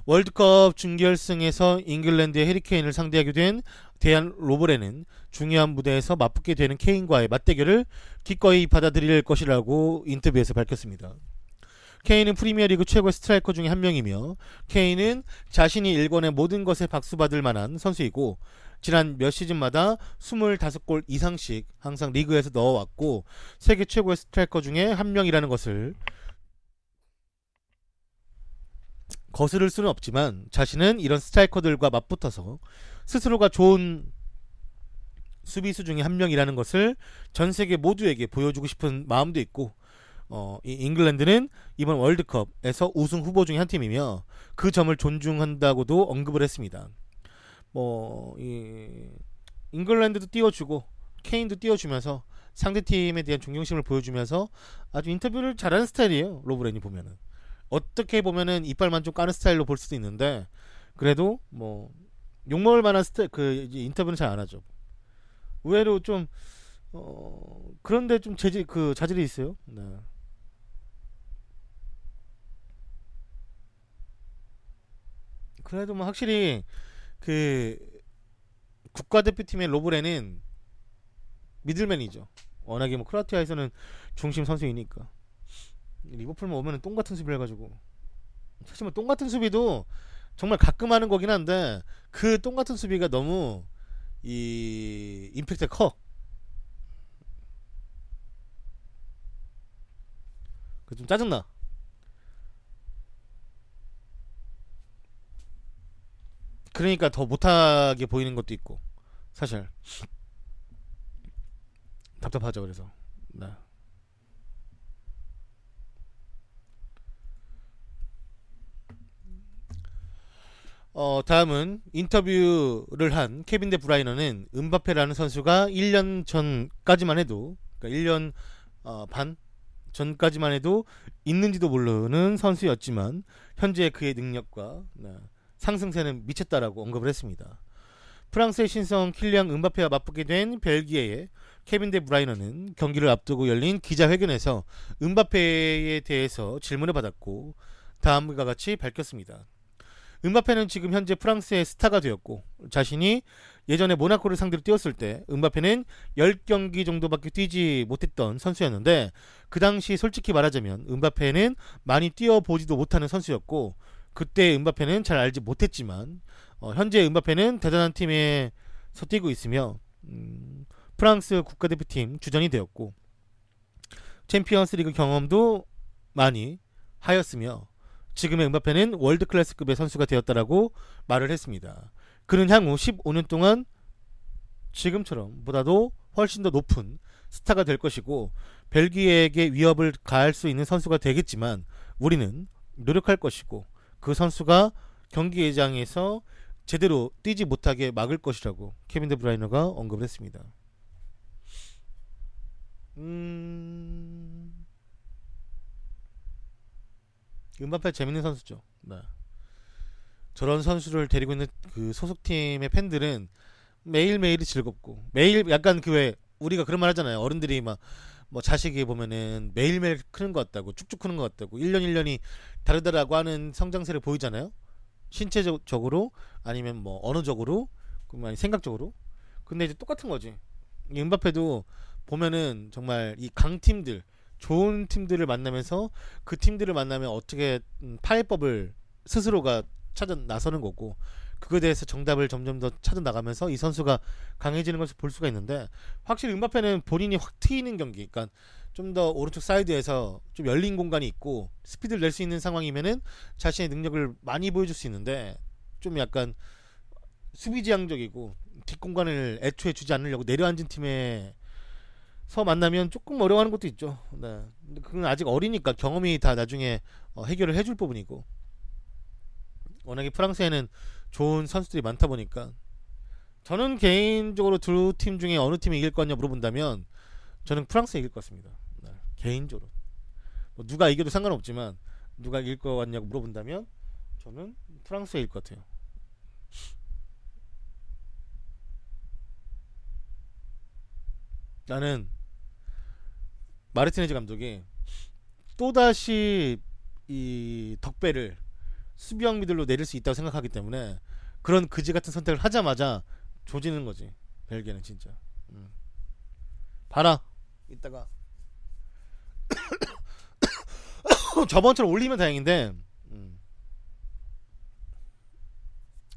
월드컵 준결승에서 잉글랜드의 해리케인을 상대하게 된 대한 로브레는 중요한 무대에서 맞붙게 되는 케인과의 맞대결을 기꺼이 받아들일 것이라고 인터뷰에서 밝혔습니다. 케인은 프리미어리그 최고의 스트라이커 중에 한 명이며, 케인은 자신이 일궈낸 모든 것에 박수받을 만한 선수이고, 지난 몇 시즌마다 25골 이상씩 항상 리그에서 넣어왔고, 세계 최고의 스트라이커 중에 한 명이라는 것을 거스를 수는 없지만, 자신은 이런 스트라이커들과 맞붙어서 스스로가 좋은 수비수 중에 한 명이라는 것을 전 세계 모두에게 보여주고 싶은 마음도 있고, 이 잉글랜드는 이번 월드컵에서 우승 후보 중에 한 팀이며 그 점을 존중한다고도 언급을 했습니다. 이 잉글랜드도 띄워주고 케인도 띄워주면서 상대팀에 대한 존경심을 보여주면서 아주 인터뷰를 잘하는 스타일이에요. 로브렌이 보면은 어떻게 보면은 이빨만 좀 까는 스타일로 볼 수도 있는데, 그래도 뭐 욕먹을 만한 스타일 인터뷰는 잘 안 하죠. 의외로 좀 그런데 좀 자질이 있어요. 네. 그래도 뭐 확실히 그 국가대표팀의 로브렌은 미들맨이죠. 워낙에 뭐 크로아티아에서는 중심 선수이니까. 리버풀만 오면은 똥같은 수비를 해가지고, 사실 뭐 똥같은 수비도 정말 가끔 하는 거긴 한데 그 똥같은 수비가 너무 이 임팩트가 커. 그 좀 짜증나. 그러니까 더 못하게 보이는 것도 있고, 사실 답답하죠. 그래서 네. 다음은 인터뷰를 한 케빈 데 브라이너는 은바페라는 선수가 1년 전까지만 해도, 그러니까 1년 반 전까지만 해도 있는지도 모르는 선수였지만 현재 그의 능력과 상승세는 미쳤다라고 언급을 했습니다. 프랑스의 신성 킬리앙 은바페와 맞붙게 된 벨기에의 케빈 데 브라이너는 경기를 앞두고 열린 기자회견에서 은바페에 대해서 질문을 받았고 다음과 같이 밝혔습니다. 은바페는 지금 현재 프랑스의 스타가 되었고, 자신이 예전에 모나코를 상대로 뛰었을 때 은바페는 10경기 정도밖에 뛰지 못했던 선수였는데, 그 당시 솔직히 말하자면 은바페는 많이 뛰어보지도 못하는 선수였고, 그때 은바페는 잘 알지 못했지만 현재 은바페는 대단한 팀에서 뛰고 있으며 프랑스 국가대표팀 주전이 되었고 챔피언스리그 경험도 많이 하였으며 지금의 은바페는 월드클래스급의 선수가 되었다라고 말을 했습니다. 그는 향후 15년 동안 지금처럼 보다도 훨씬 더 높은 스타가 될 것이고 벨기에에게 위협을 가할 수 있는 선수가 되겠지만 우리는 노력할 것이고 그 선수가 경기장에서 제대로 뛰지 못하게 막을 것이라고 케빈 데 브라이너가 언급을 했습니다. 은바페 재밌는 선수죠. 네. 저런 선수를 데리고 있는 그 소속팀의 팬들은 매일매일이 즐겁고, 매일 약간 그 왜 우리가 그런 말 하잖아요. 어른들이 막 뭐 자식이 보면은 매일매일 크는 것 같다고, 쭉쭉 크는 것 같다고, 1년 1년이 다르다라고 하는 성장세를 보이잖아요. 신체적으로 아니면 뭐 언어적으로, 아니 생각적으로. 근데 이제 똑같은 거지. 이 은바페도 보면은 정말 이 강팀들, 좋은 팀들을 만나면서 그 팀들을 만나면 어떻게 파해법을 스스로가 찾아 나서는 거고, 그거에 대해서 정답을 점점 더 찾아 나가면서 이 선수가 강해지는 것을 볼 수가 있는데, 확실히 은바페는 본인이 확 트이는 경기, 그러니까 좀 더 오른쪽 사이드에서 좀 열린 공간이 있고 스피드를 낼 수 있는 상황이면은 자신의 능력을 많이 보여줄 수 있는데, 좀 약간 수비지향적이고 뒷공간을 애초에 주지 않으려고 내려앉은 팀에서 만나면 조금 어려워하는 것도 있죠. 네. 근데 그건 아직 어리니까 경험이 다 나중에 해결을 해줄 부분이고, 워낙에 프랑스에는 좋은 선수들이 많다 보니까, 저는 개인적으로 두 팀 중에 어느 팀이 이길 거냐 물어본다면 저는 프랑스 이길 것 같습니다. 네. 개인적으로 뭐 누가 이겨도 상관없지만 누가 이길 것 같냐고 물어본다면 저는 프랑스가 이길 것 같아요. 나는 마르티네즈 감독이 또다시 이 덕배를 수비형 미들로 내릴 수 있다고 생각하기 때문에 그런 그지 같은 선택을 하자마자 조지는 거지. 벨기에는 진짜. 봐라. 이따가 저번처럼 올리면 다행인데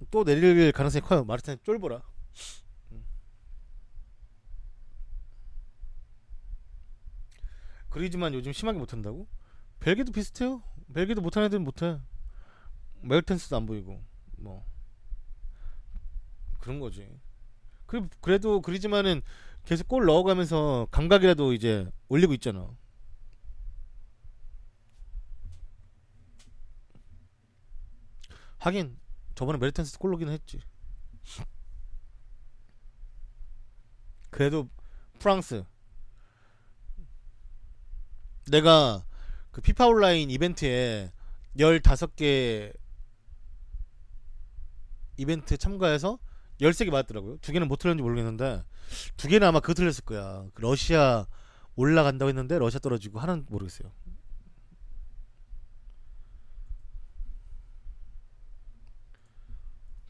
또 내릴 가능성이 커요. 마르티네즈 쫄보라. 그리지만 요즘 심하게 못한다고? 벨기에도 비슷해요. 벨기에도 못하는 애들은 못해. 메르텐스도 안 보이고 뭐 그런 거지. 그래도 그러지만은 계속 골 넣어가면서 감각이라도 이제 올리고 있잖아. 하긴 저번에 메르텐스 골 넣기는 했지. 그래도 프랑스, 내가 그 피파 온라인 이벤트에 15개 이벤트 참가해서 13개 맞았더라고요. 2개는 못 틀렸는지 모르겠는데 2개는 아마 그거 틀렸을 거야. 그 러시아 올라간다고 했는데 러시아 떨어지고, 하나는 모르겠어요.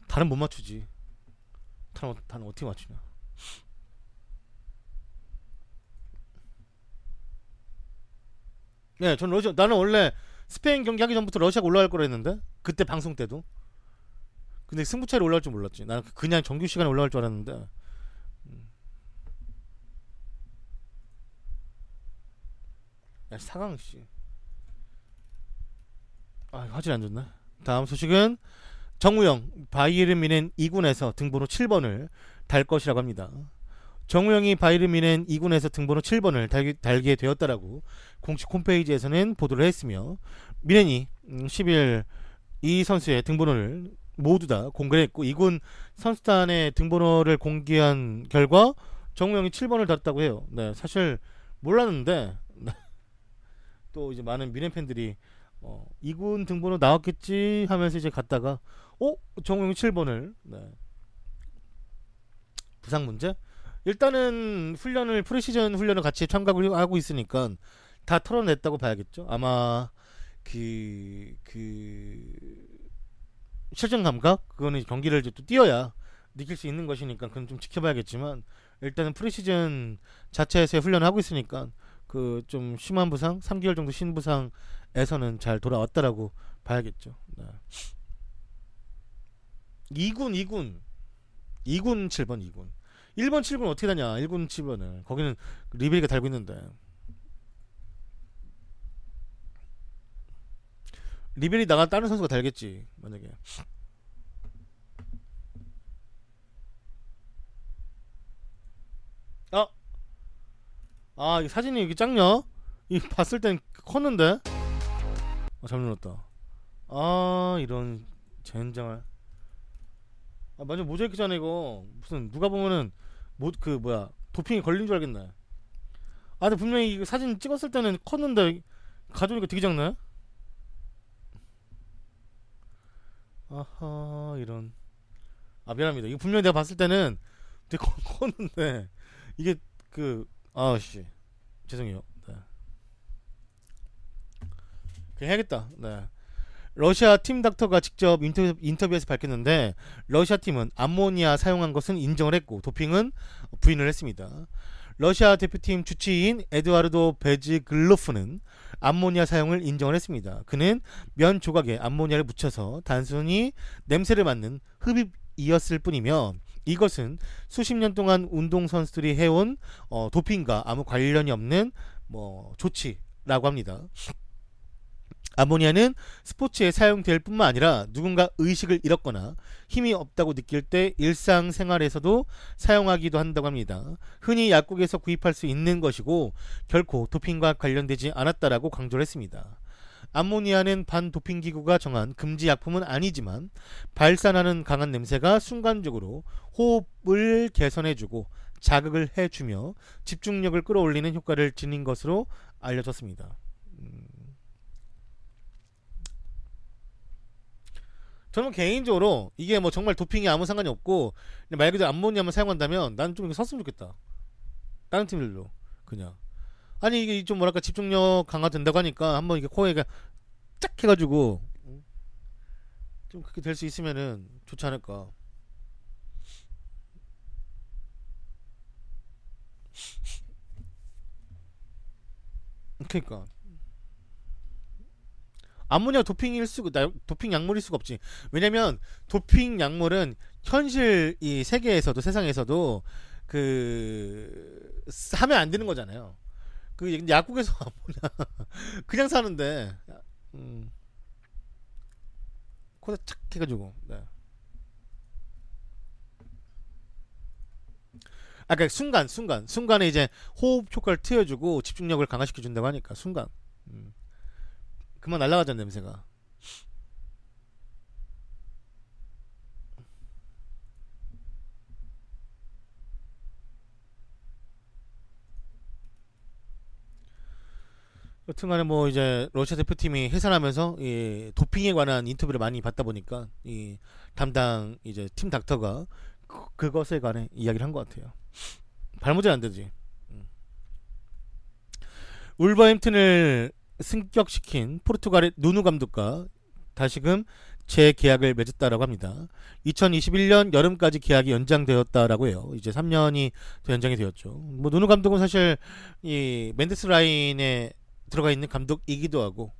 다는 못 맞추지. 다는 어떻게 맞추냐. 네, 전 러시아, 나는 원래 스페인 경기 하기 전부터 러시아가 올라갈 거라 했는데, 그때 방송 때도. 근데 승부차이로 올라갈 줄 몰랐지. 나는 그냥 정규 시간에 올라갈 줄 알았는데. 야, 4강 씨. 아, 화질 안 좋네. 다음 소식은 정우영 바이에른 뮌헨 2군에서 등번호 7번을 달 것이라고 합니다. 정우영이 바이에른 뮌헨 2군에서 등번호 7번을 달게 되었다라고 공식 홈페이지에서는 보도를 했으며, 뮌헨이 10일 이 선수의 등번호를 모두 다 공개를 했고, 2군 선수단의 등번호를 공개한 결과 정우영이 7번을 달았다고 해요. 네, 사실 몰랐는데 또 이제 많은 뮌헨 팬들이 2군 등번호 나왔겠지 하면서 이제 갔다가 정우영이 7번을. 네. 부상 문제? 일단은 프리시즌 훈련을 같이 참가를 하고 있으니까 다 털어냈다고 봐야겠죠. 아마 그 실전 감각, 그거는 경기를 이제 또 뛰어야 느낄 수 있는 것이니까 그건 좀 지켜봐야겠지만, 일단은 프리시즌 자체에서 훈련을 하고 있으니까 그 좀 심한 부상, 3개월 정도 쉰 부상에서는 잘 돌아왔다라고 봐야겠죠. 네. 2군 7번, 2군 1번 7군 어떻게 다냐. 1군 7번을 거기는 리베리가 달고 있는데, 리베리 나간 다른 선수가 달겠지 만약에. 아, 이 사진이 이렇게 작냐? 이 봤을 땐 컸는데. 잘못 눌렀다. 이런 젠장할. 완전 모자이크잖아 이거. 무슨 누가 보면은 그 뭐야, 도핑이 걸린 줄 알겠네. 근데 분명히 이거 사진 찍었을 때는 컸는데 가져오니까 되게 작네. 아하, 이런. 미안합니다. 이거 분명히 내가 봤을 때는 되게 컸는데 이게 씨, 죄송해요. 네. 그냥 해야겠다. 네. 러시아 팀 닥터가 직접 인터뷰에서 밝혔는데, 러시아 팀은 암모니아 사용한 것은 인정을 했고 도핑은 부인을 했습니다. 러시아 대표팀 주치의인 에드와르도 베즈글로프는 암모니아 사용을 인정을 했습니다. 그는 면 조각에 암모니아를 묻혀서 단순히 냄새를 맡는 흡입이었을 뿐이며, 이것은 수십 년 동안 운동선수들이 해온 도핑과 아무 관련이 없는 조치라고 합니다. 암모니아는 스포츠에 사용될 뿐만 아니라 누군가 의식을 잃었거나 힘이 없다고 느낄 때 일상생활에서도 사용하기도 한다고 합니다. 흔히 약국에서 구입할 수 있는 것이고 결코 도핑과 관련되지 않았다라고 강조를 했습니다. 암모니아는 반도핑기구가 정한 금지 약품은 아니지만 발산하는 강한 냄새가 순간적으로 호흡을 개선해주고 자극을 해주며 집중력을 끌어올리는 효과를 지닌 것으로 알려졌습니다. 저는 개인적으로 이게 정말 도핑이 아무 상관이 없고 말 그대로 암모니아만 사용한다면 나는 좀 이거 섰으면 좋겠다. 다른 팀들도 그냥. 아니 이게 좀 뭐랄까 집중력 강화된다고 하니까 한번 이게 코에 쫙 해가지고 좀 그렇게 될 수 있으면은 좋지 않을까. 그러니까 암모니아 도핑 약물일 수가 없지. 왜냐면 도핑 약물은 현실 이 세계에서도 세상에서도 하면 안 되는 거잖아요. 약국에서 암모니아 그냥 사는데 코에 착 해가지고. 네. 그러니까 순간에 이제 호흡 효과를 트여주고 집중력을 강화시켜준다고 하니까 순간. 그만 날아가잖아 냄새가. 여튼간에 뭐 이제 러시아 대표팀이 해산하면서 이 도핑에 관한 인터뷰를 많이 받다 보니까 이 담당 이제 팀 닥터가 그것에 관해 이야기를 한 것 같아요. 발모전 안 되지. 울버햄튼을 승격시킨 포르투갈의 누누 감독과 다시금 재계약을 맺었다라고 합니다. 2021년 여름까지 계약이 연장되었다라고 해요. 이제 3년이 더 연장이 되었죠. 뭐 누누 감독은 사실 이 맨데스 라인에 들어가 있는 감독이기도 하고,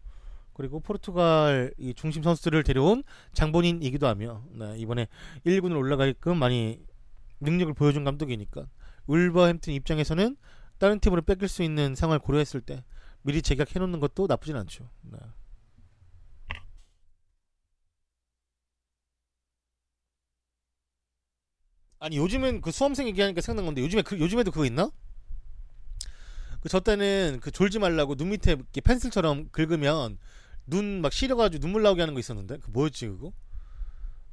그리고 포르투갈 이 중심 선수들을 데려온 장본인이기도 하며, 네, 이번에 1군을 올라가게끔 많이 능력을 보여준 감독이니까 울버햄튼 입장에서는 다른 팀으로 뺏길 수 있는 상황을 고려했을 때 미리 재계약해 놓는 것도 나쁘진 않죠. 네. 아니 요즘엔 그 수험생 얘기하니까 생각난 건데 요즘에도 그거 있나? 그 저 때는 그 졸지 말라고 눈 밑에 이렇게 펜슬처럼 긁으면 눈 막 시려가지고 눈물 나오게 하는 거 있었는데 그 뭐였지 그거?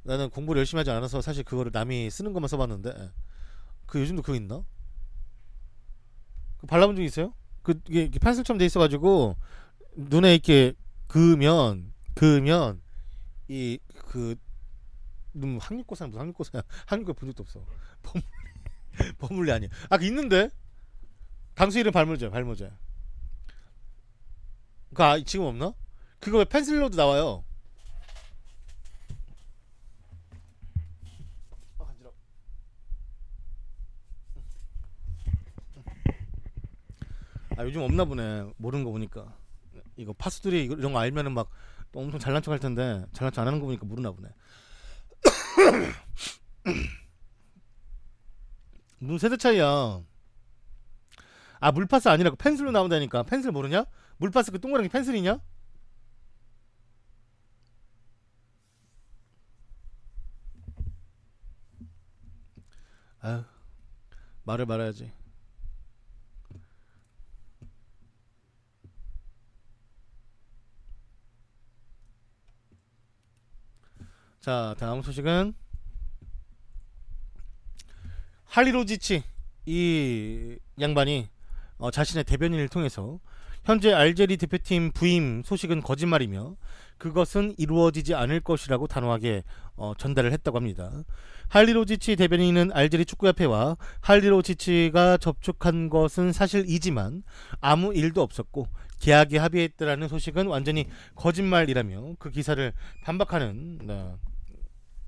나는 공부를 열심히 하지 않아서 사실 그거를 남이 쓰는 것만 써봤는데 그 요즘도 그거 있나? 그 발라본 적 있어요? 그 이게 이렇게 펜슬처럼 돼 있어가지고 눈에 이렇게 그으면 이 그 눈 항육고사는 무슨 항육고사야? 항육고 본 적도 없어. 버물, 버물리 아니야. 아 그 있는데 당수 이름 발모제. 그 지금 없나? 그거 왜 펜슬로도 나와요? 아 간지러. 아 요즘 없나 보네. 모르는 거 보니까. 이거 파수들이 이런 거 알면은 막 엄청 잘난 척 할 텐데 잘난 척 안 하는 거 보니까 모르나 보네. 무슨 세대 차이야? 아 물파스 아니라 그 펜슬로 나온다니까. 펜슬 모르냐? 물파스 그 동그란 게 펜슬이냐? 아유 말을 말아야지. 자 다음 소식은 할리로지치 이 양반이 자신의 대변인을 통해서 현재 알제리 대표팀 부임 소식은 거짓말이며 그것은 이루어지지 않을 것이라고 단호하게 전달을 했다고 합니다. 할리로지치 대변인은 알제리 축구협회와 할리로지치가 접촉한 것은 사실이지만 아무 일도 없었고 계약에 합의했다라는 소식은 완전히 거짓말이라며 그 기사를 반박하는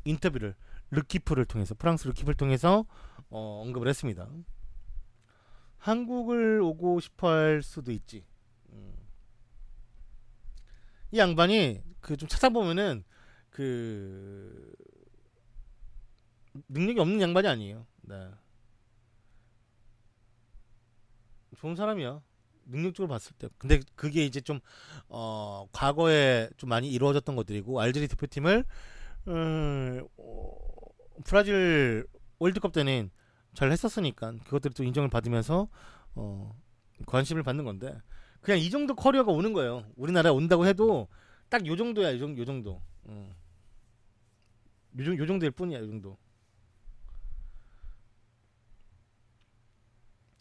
인터뷰를 르키프를 통해서 프랑스 르키프를 통해서 언급을 했습니다. 한국을 오고 싶어할 수도 있지. 이 양반이 그 좀 찾아보면은 그 능력이 없는 양반이 아니에요. 네. 좋은 사람이야. 능력적으로 봤을 때. 근데 그게 이제 좀 과거에 좀 많이 이루어졌던 것들이고 알제리 대표팀을 브라질 월드컵 때는 잘 했었으니까 그것들이 또 인정을 받으면서 관심을 받는 건데 그냥 이 정도 커리어가 오는 거예요. 우리나라에 온다고 해도 딱 요 정도야. 요 정도. 요 정도일 뿐이야. 요 정도.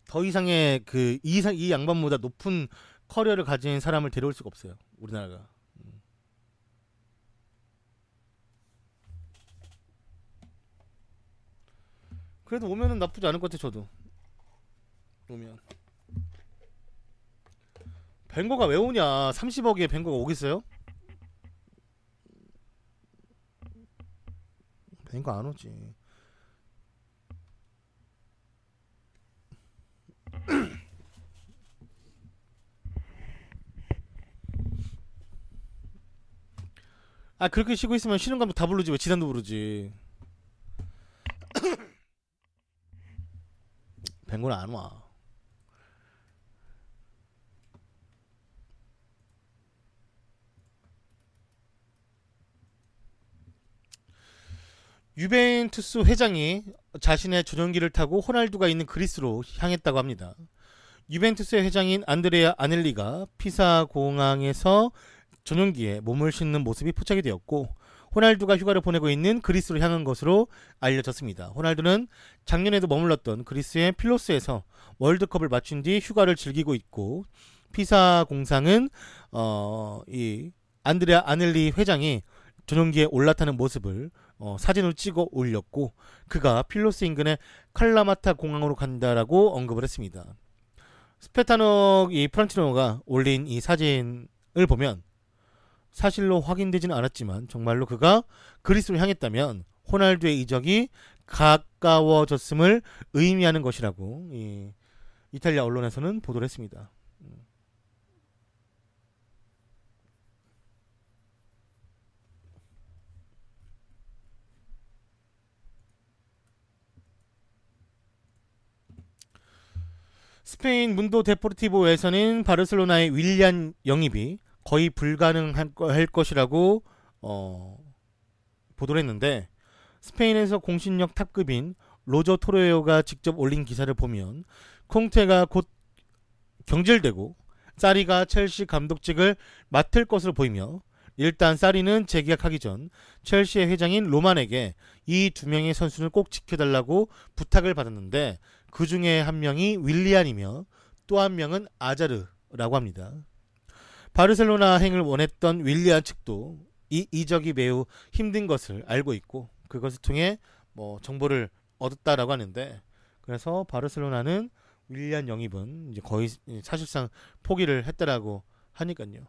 더 이상의 이 양반보다 높은 커리어를 가진 사람을 데려올 수가 없어요. 우리나라가. 그래도 오면은 나쁘지 않을 것 같아 저도. 오면. 벵거가 왜 오냐? 30억에 벵거가 오겠어요? 벵거 안 오지. 아 그렇게 쉬고 있으면 쉬는 감독 다 부르지 왜 지단도 부르지. 벵거는 안 와. 유벤투스 회장이 자신의 전용기를 타고 호날두가 있는 그리스로 향했다고 합니다. 유벤투스의 회장인 안드레아 아넬리가 피사 공항에서 전용기에 몸을 싣는 모습이 포착이 되었고 호날두가 휴가를 보내고 있는 그리스로 향한 것으로 알려졌습니다. 호날두는 작년에도 머물렀던 그리스의 필로스에서 월드컵을 마친 뒤 휴가를 즐기고 있고 피사 공상은 이 안드레아 아넬리 회장이 전용기에 올라타는 모습을 사진으로 찍어 올렸고 그가 필로스 인근의 칼라마타 공항으로 간다라고 언급을 했습니다. 스페타노 이 프란치노가 올린 이 사진을 보면 사실로 확인되지는 않았지만 정말로 그가 그리스로 향했다면 호날두의 이적이 가까워졌음을 의미하는 것이라고 이 이탈리아 언론에서는 보도를 했습니다. 스페인 문도 데포르티보에서는 바르셀로나의 윌리안 영입이 거의 불가능할 것이라고 보도를 했는데 스페인에서 공신력 탑급인 로저 토레오가 직접 올린 기사를 보면 콩테가 곧 경질되고 사리가 첼시 감독직을 맡을 것으로 보이며 일단 사리는 재계약하기 전 첼시의 회장인 로만에게 이 두 명의 선수를 꼭 지켜달라고 부탁을 받았는데 그 중에 한 명이 윌리안이며 또 한 명은 아자르라고 합니다. 바르셀로나 행을 원했던 윌리안 측도 이 이적이 매우 힘든 것을 알고 있고 그것을 통해 정보를 얻었다라고 하는데 그래서 바르셀로나는 윌리안 영입은 이제 거의 사실상 포기를 했다라고 하니까요.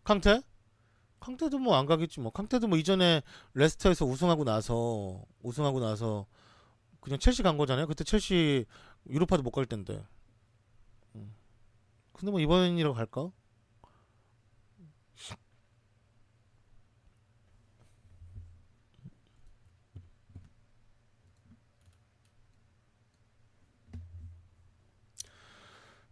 캉테? 캉테도 안 가겠지 뭐. 캉테도 이전에 레스터에서 우승하고 나서 그냥 첼시 간 거잖아요. 그때 첼시 유로파도 못 갈 텐데. 근데 이번이라고 갈까?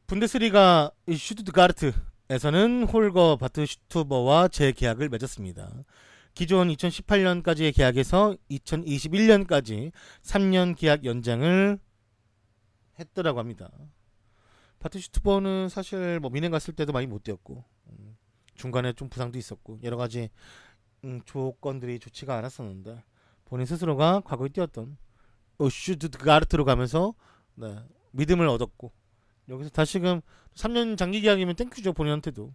분데스리가 슈투트가르트에서는 홀거 바트슈투버와 재계약을 맺었습니다. 기존 2018년까지의 계약에서 2021년까지 3년 계약 연장을 했더라고 합니다. 바트슈투버는 사실 미넨 갔을 때도 많이 못 뛰었고 중간에 좀 부상도 있었고 여러 가지 조건들이 좋지가 않았었는데 본인 스스로가 과거에 뛰었던 슈투트가르트로 가면서 믿음을 얻었고 여기서 다시금 3년 장기 계약이면 땡큐죠 본인한테도.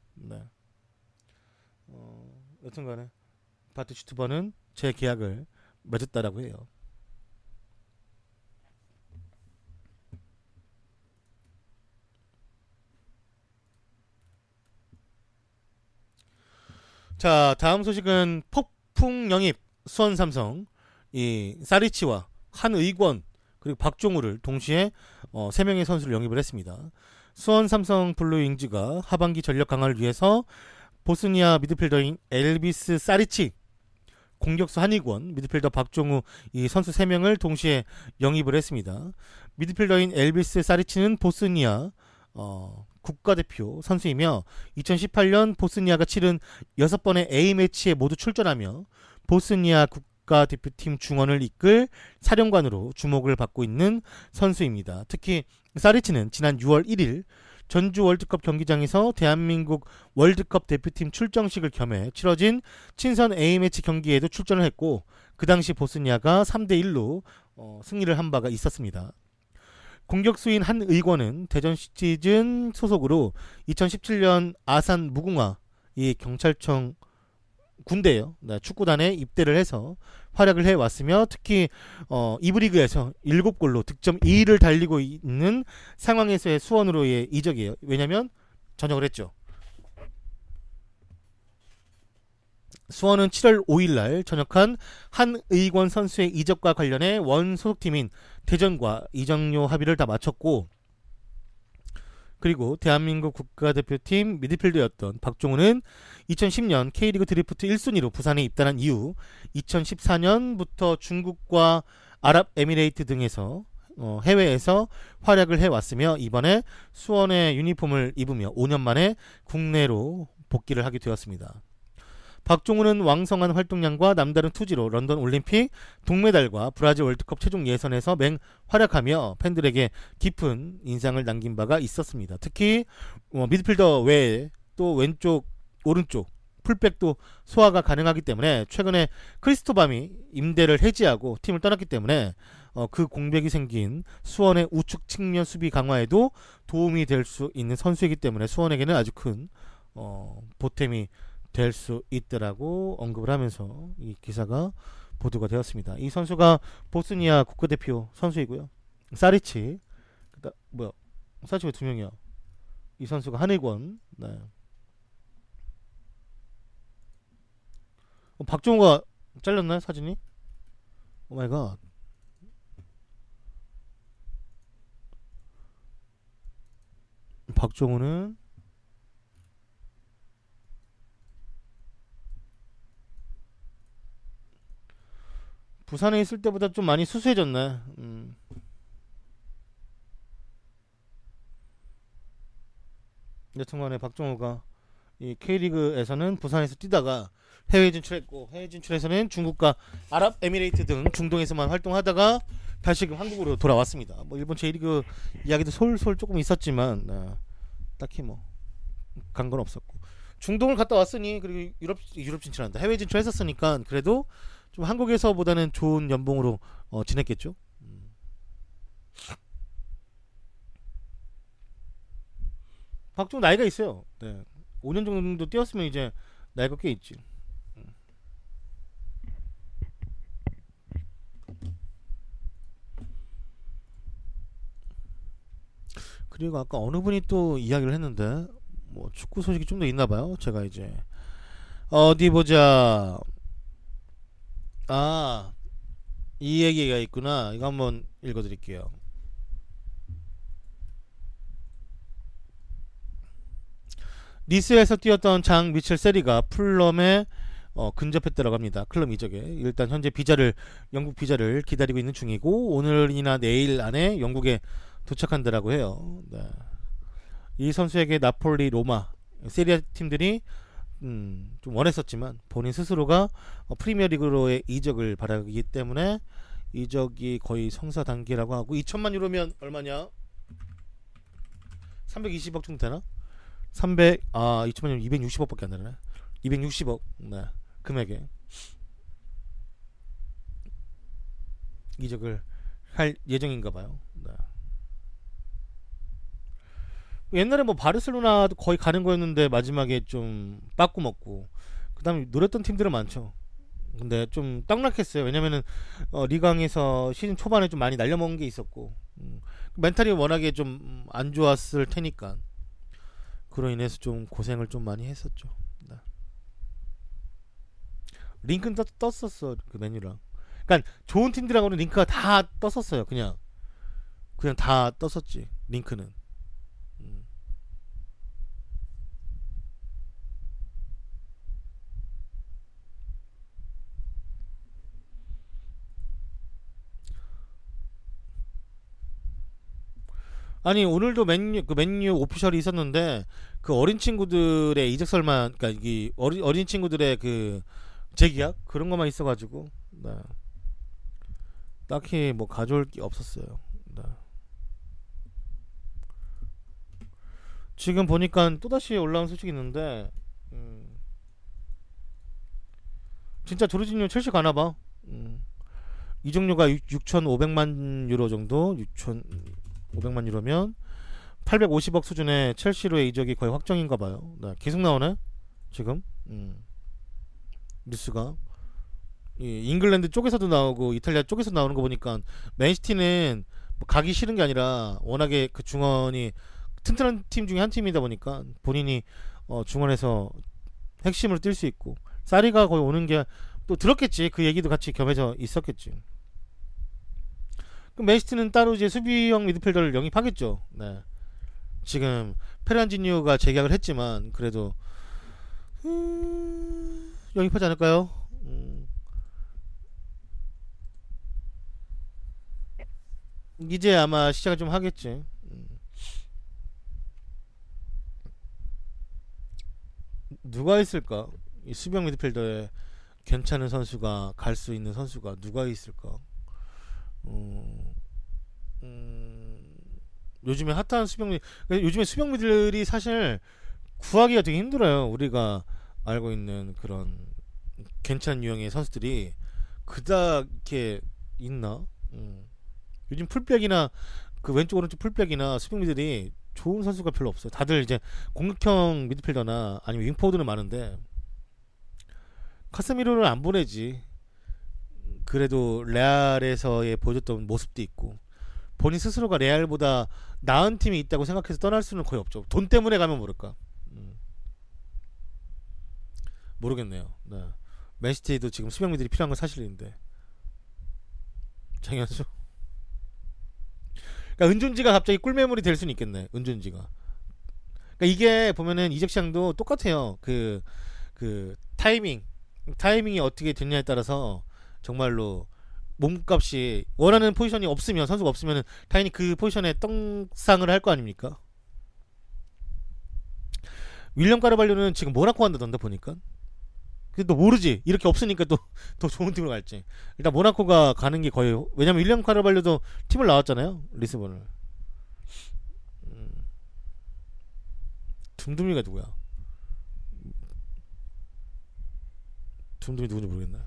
여튼간에 바트슈투버는 재계약을 맺었다라고 해요. 자, 다음 소식은 폭풍 영입 수원 삼성 이 사리치와 한의권 그리고 박종우를 동시에 3명의 선수를 영입을 했습니다. 수원 삼성 블루윙즈가 하반기 전력 강화를 위해서 보스니아 미드필더인 엘비스 사리치, 공격수 한의권, 미드필더 박종우 이 선수 3명을 동시에 영입을 했습니다. 미드필더인 엘비스 사리치는 보스니아 국가대표 선수이며 2018년 보스니아가 치른 6번의 A매치에 모두 출전하며 보스니아 국가대표팀 중원을 이끌 사령관으로 주목을 받고 있는 선수입니다. 특히 사리치는 지난 6월 1일 전주 월드컵 경기장에서 대한민국 월드컵 대표팀 출정식을 겸해 치러진 친선 A매치 경기에도 출전을 했고 그 당시 보스니아가 3대1로 승리를 한 바가 있었습니다. 공격수인 한의권은 대전 시티즌 소속으로 2017년 아산 무궁화 이 경찰청 군대예요. 축구단에 입대를 해서 활약을 해왔으며 특히 2부 리그에서 7골로 득점 2위를 달리고 있는 상황에서의 수원으로의 이적이에요. 왜냐면 전역을 했죠. 수원은 7월 5일날 전역한 한의권 선수의 이적과 관련해 원 소속팀인 대전과 이적료 합의를 다 마쳤고 그리고 대한민국 국가대표팀 미드필더였던 박종우는 2010년 K리그 드래프트 1순위로 부산에 입단한 이후 2014년부터 중국과 아랍에미레이트 등에서 해외에서 활약을 해왔으며 이번에 수원의 유니폼을 입으며 5년 만에 국내로 복귀를 하게 되었습니다. 박종훈은 왕성한 활동량과 남다른 투지로 런던 올림픽 동메달과 브라질 월드컵 최종 예선에서 맹활약하며 팬들에게 깊은 인상을 남긴 바가 있었습니다. 특히 미드필더 외에 또 왼쪽, 오른쪽 풀백도 소화가 가능하기 때문에 최근에 크리스토밤이 임대를 해지하고 팀을 떠났기 때문에 그 공백이 생긴 수원의 우측 측면 수비 강화에도 도움이 될 수 있는 선수이기 때문에 수원에게는 아주 큰 보탬이 될 수 있더라고 언급을 하면서 이 기사가 보도가 되었습니다. 이 선수가 보스니아 국가대표 선수이고요. 사리치, 사리치 왜 두 명이야? 이 선수가 한일권. 네. 박종호가 잘렸나요 사진이? 오 마이 갓. 박종호는 부산에 있을 때보다 좀 많이 수수해졌네. 여튼간에 박종호가 이 K리그에서는 부산에서 뛰다가 해외 진출했고 해외 진출에서는 중국과 아랍에미레이트 등 중동에서만 활동하다가 다시금 한국으로 돌아왔습니다. 뭐 일본 J리그 이야기도 솔솔 조금 있었지만 딱히 뭐 간 건 없었고 중동을 갔다 왔으니 그리고 유럽 진출한다. 해외 진출했었으니까 그래도 좀 한국에서보다는 좋은 연봉으로 지냈겠죠. 박종 나이가 있어요. 네. 5년 정도 뛰었으면 이제 나이가 꽤 있지. 그리고 아까 어느 분이 또 이야기를 했는데 뭐 축구 소식이 좀 더 있나봐요. 제가 이제 어디 보자. 이 얘기가 있구나. 이거 한번 읽어드릴게요. 니스에서 뛰었던 장 미첼 세리가 풀럼에 근접했다고 합니다. 클럽 이적에 일단 현재 영국 비자를 기다리고 있는 중이고 오늘이나 내일 안에 영국에 도착한다라고 해요. 네. 이 선수에게 나폴리, 로마, 세리아 팀들이 좀 원했었지만 본인 스스로가 프리미어리그로의 이적을 바라기 때문에 이적이 거의 성사 단계라고 하고 2천만 유로면 얼마냐? 320억 정도 되나? 2천만 유로 260억밖에 안 되네. 260억 네, 금액에 이적을 할 예정인가봐요. 네. 옛날에 뭐 바르셀로나도 거의 가는 거였는데 마지막에 좀 빠꾸 먹고 그 다음에 노렸던 팀들은 많죠. 근데 좀 떡락했어요. 왜냐면은 리강에서 시즌 초반에 좀 많이 날려먹은 게 있었고 멘탈이 워낙에 좀 안 좋았을 테니까 그로 인해서 좀 고생을 좀 많이 했었죠. 네. 링크는 떴었어 그 메뉴랑. 그러니까 좋은 팀들하고는 링크가 다 떴었어요. 그냥 다 떴었지 링크는. 아니 오늘도 맨유 오피셜이 있었는데 그 어린 친구들의 이적설만 그러니까 이 어린 친구들의 그 재계약 그런 것만 있어가지고 네. 딱히 뭐 가져올 게 없었어요. 네. 지금 보니까 또다시 올라온 소식이 있는데 진짜 조르지뉴 첼시 가나봐. 이적료가 6,500만 유로 정도 6,500만 유로면 850억 수준의 첼시로의 이적이 거의 확정인가봐요. 네, 계속 나오네 지금 뉴스가 잉글랜드 쪽에서도 나오고 이탈리아 쪽에서 나오는 거 보니까 맨시티는 뭐 가기 싫은 게 아니라 워낙에 그 중원이 튼튼한 팀 중에 한 팀이다 보니까 본인이 중원에서 핵심으로 뛸 수 있고 사리가 거의 오는 게 또 들었겠지. 그 얘기도 같이 겸해져 있었겠지. 그럼 맨시티는 따로 이제 수비형 미드필더를 영입하겠죠. 네. 지금 페란지뉴가 재계약을 했지만 그래도 영입하지 않을까요? 이제 아마 시작을 좀 하겠지. 누가 있을까? 이 수비형 미드필더에 괜찮은 선수가 갈 수 있는 선수가 누가 있을까? 어, 음, 요즘에 핫한 요즘에 수비형미들이 사실 구하기가 되게 힘들어요. 우리가 알고 있는 그런 괜찮은 유형의 선수들이 그닥 이렇게 있나? 요즘 풀백이나 그 왼쪽 오른쪽 풀백이나 수비미들이 좋은 선수가 별로 없어요. 다들 이제 공격형 미드필더나 아니면 윙포드는 많은데 카스미로를 안 보내지. 그래도 레알에서의 보여줬던 모습도 있고 본인 스스로가 레알보다 나은 팀이 있다고 생각해서 떠날 수는 거의 없죠. 돈 때문에 가면 모를까. 모르겠네요. 네. 맨시티도 지금 수명미들이 필요한 건 사실인데 장현수. 그러니까 은존지가 갑자기 꿀매물이 될 수는 있겠네. 은존지가. 그러니까 이게 보면은 이적 시장도 똑같아요. 그 타이밍이 어떻게 됐냐에 따라서 정말로 몸값이 원하는 포지션이 없으면 선수가 없으면 당연히 그 포지션에 떡상을 할 거 아닙니까? 윌리엄 카르발료는 지금 모나코 간다던데 보니까. 근데 너 모르지. 이렇게 없으니까 또 더 좋은 팀으로 갈지. 일단 모나코가 가는 게 거의 왜냐면 윌리엄 카르발료도 팀을 나왔잖아요. 리스본을. 둠둠이가 누구야? 둠둠이 누군지 모르겠네.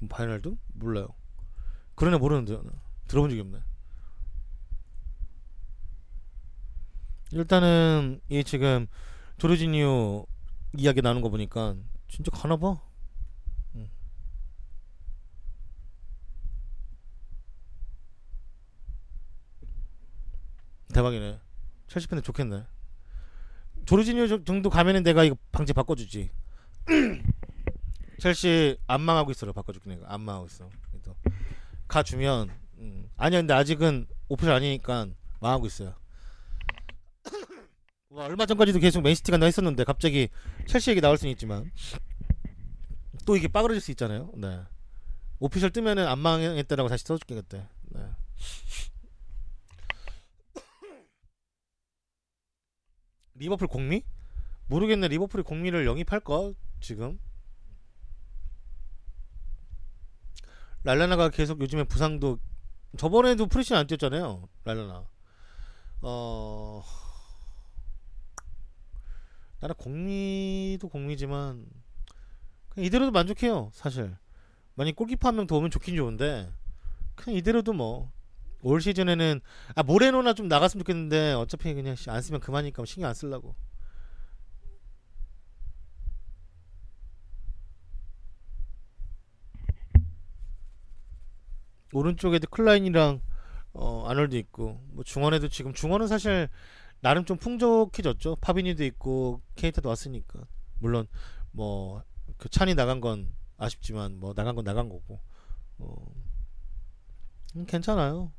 바이널도? 몰라요. 그런 애 모르는데요. 들어본 적이 없네. 일단은 이 지금 조르지니오 이야기 나눈 거 보니까 진짜 가나봐. 응. 대박이네. 첼시 팬들 좋겠네. 조르지니오 정도 가면은 내가 이거 방제 바꿔주지. 첼시 안 망하고 있어라. 바꿔줄게 내가. 안 망하고 있어. 그래도 가주면 아니야 근데 아직은 오피셜 아니니까 망하고 있어요. 와, 얼마 전까지도 계속 맨시티 간다 했었는데 갑자기 첼시 얘기 나올 수는 있지만 또 이게 빠그러질 수 있잖아요. 네. 오피셜 뜨면은 안 망했다라고 다시 써줄게 그때. 네. 리버풀 공미? 모르겠네. 리버풀이 공미를 영입할까 지금? 랄라나가 계속 요즘에 부상도 저번에도 프리시즌 안 뛰었잖아요. 랄라나. 어 나는 공미도 공미지만 그냥 이대로도 만족해요. 사실 만약 골키퍼 한 명 더 오면 좋긴 좋은데 그냥 이대로도 뭐 올 시즌에는 모레노나 좀 나갔으면 좋겠는데 어차피 그냥 안 쓰면 그만이니까 신경 안 쓰려고. 오른쪽에도 클라인이랑 아놀드 있고 뭐 중원에도 지금 중원은 사실 나름 좀 풍족해졌죠. 파비니도 있고 케이타도 왔으니까 물론 뭐 그 찬이 나간 건 아쉽지만 뭐 나간 건 나간 거고 괜찮아요.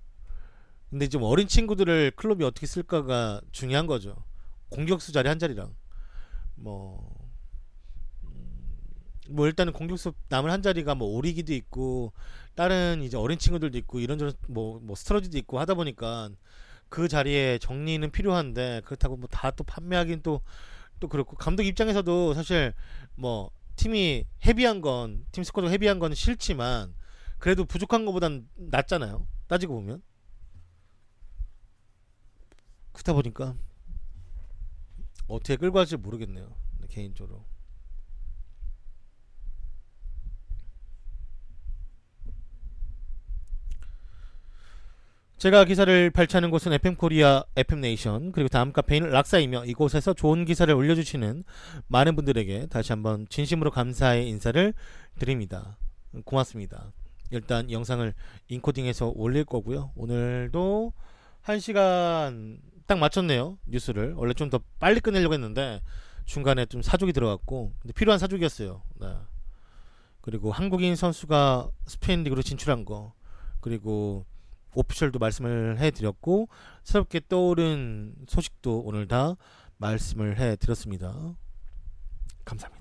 근데 좀 어린 친구들을 클럽이 어떻게 쓸까가 중요한 거죠. 공격수 자리 한 자리랑 뭐, 뭐 일단은 공격수 남은 한 자리가 뭐 오리기도 있고 다른 이제 어린 친구들도 있고 이런저런 뭐 스트러지도 있고 하다 보니까 그 자리에 정리는 필요한데 그렇다고 뭐 다 또 판매하긴 또 그렇고 감독 입장에서도 사실 뭐 팀이 헤비한 건 팀 스쿼드가 헤비한 건 싫지만 그래도 부족한 것보단 낫잖아요. 따지고 보면 그렇다 보니까 어떻게 끌고 갈지 모르겠네요. 개인적으로. 제가 기사를 발췌하는 곳은 FM코리아, FM네이션 그리고 다음 카페인 락사이며 이곳에서 좋은 기사를 올려주시는 많은 분들에게 다시 한번 진심으로 감사의 인사를 드립니다. 고맙습니다. 일단 영상을 인코딩해서 올릴 거고요. 오늘도 1시간 딱 맞췄네요. 뉴스를 원래 좀 더 빨리 끝내려고 했는데 중간에 좀 사족이 들어갔고 근데 필요한 사족이었어요. 네. 그리고 한국인 선수가 스페인 리그로 진출한 거 그리고 오피셜도 말씀을 해드렸고 새롭게 떠오른 소식도 오늘 다 말씀을 해드렸습니다. 감사합니다.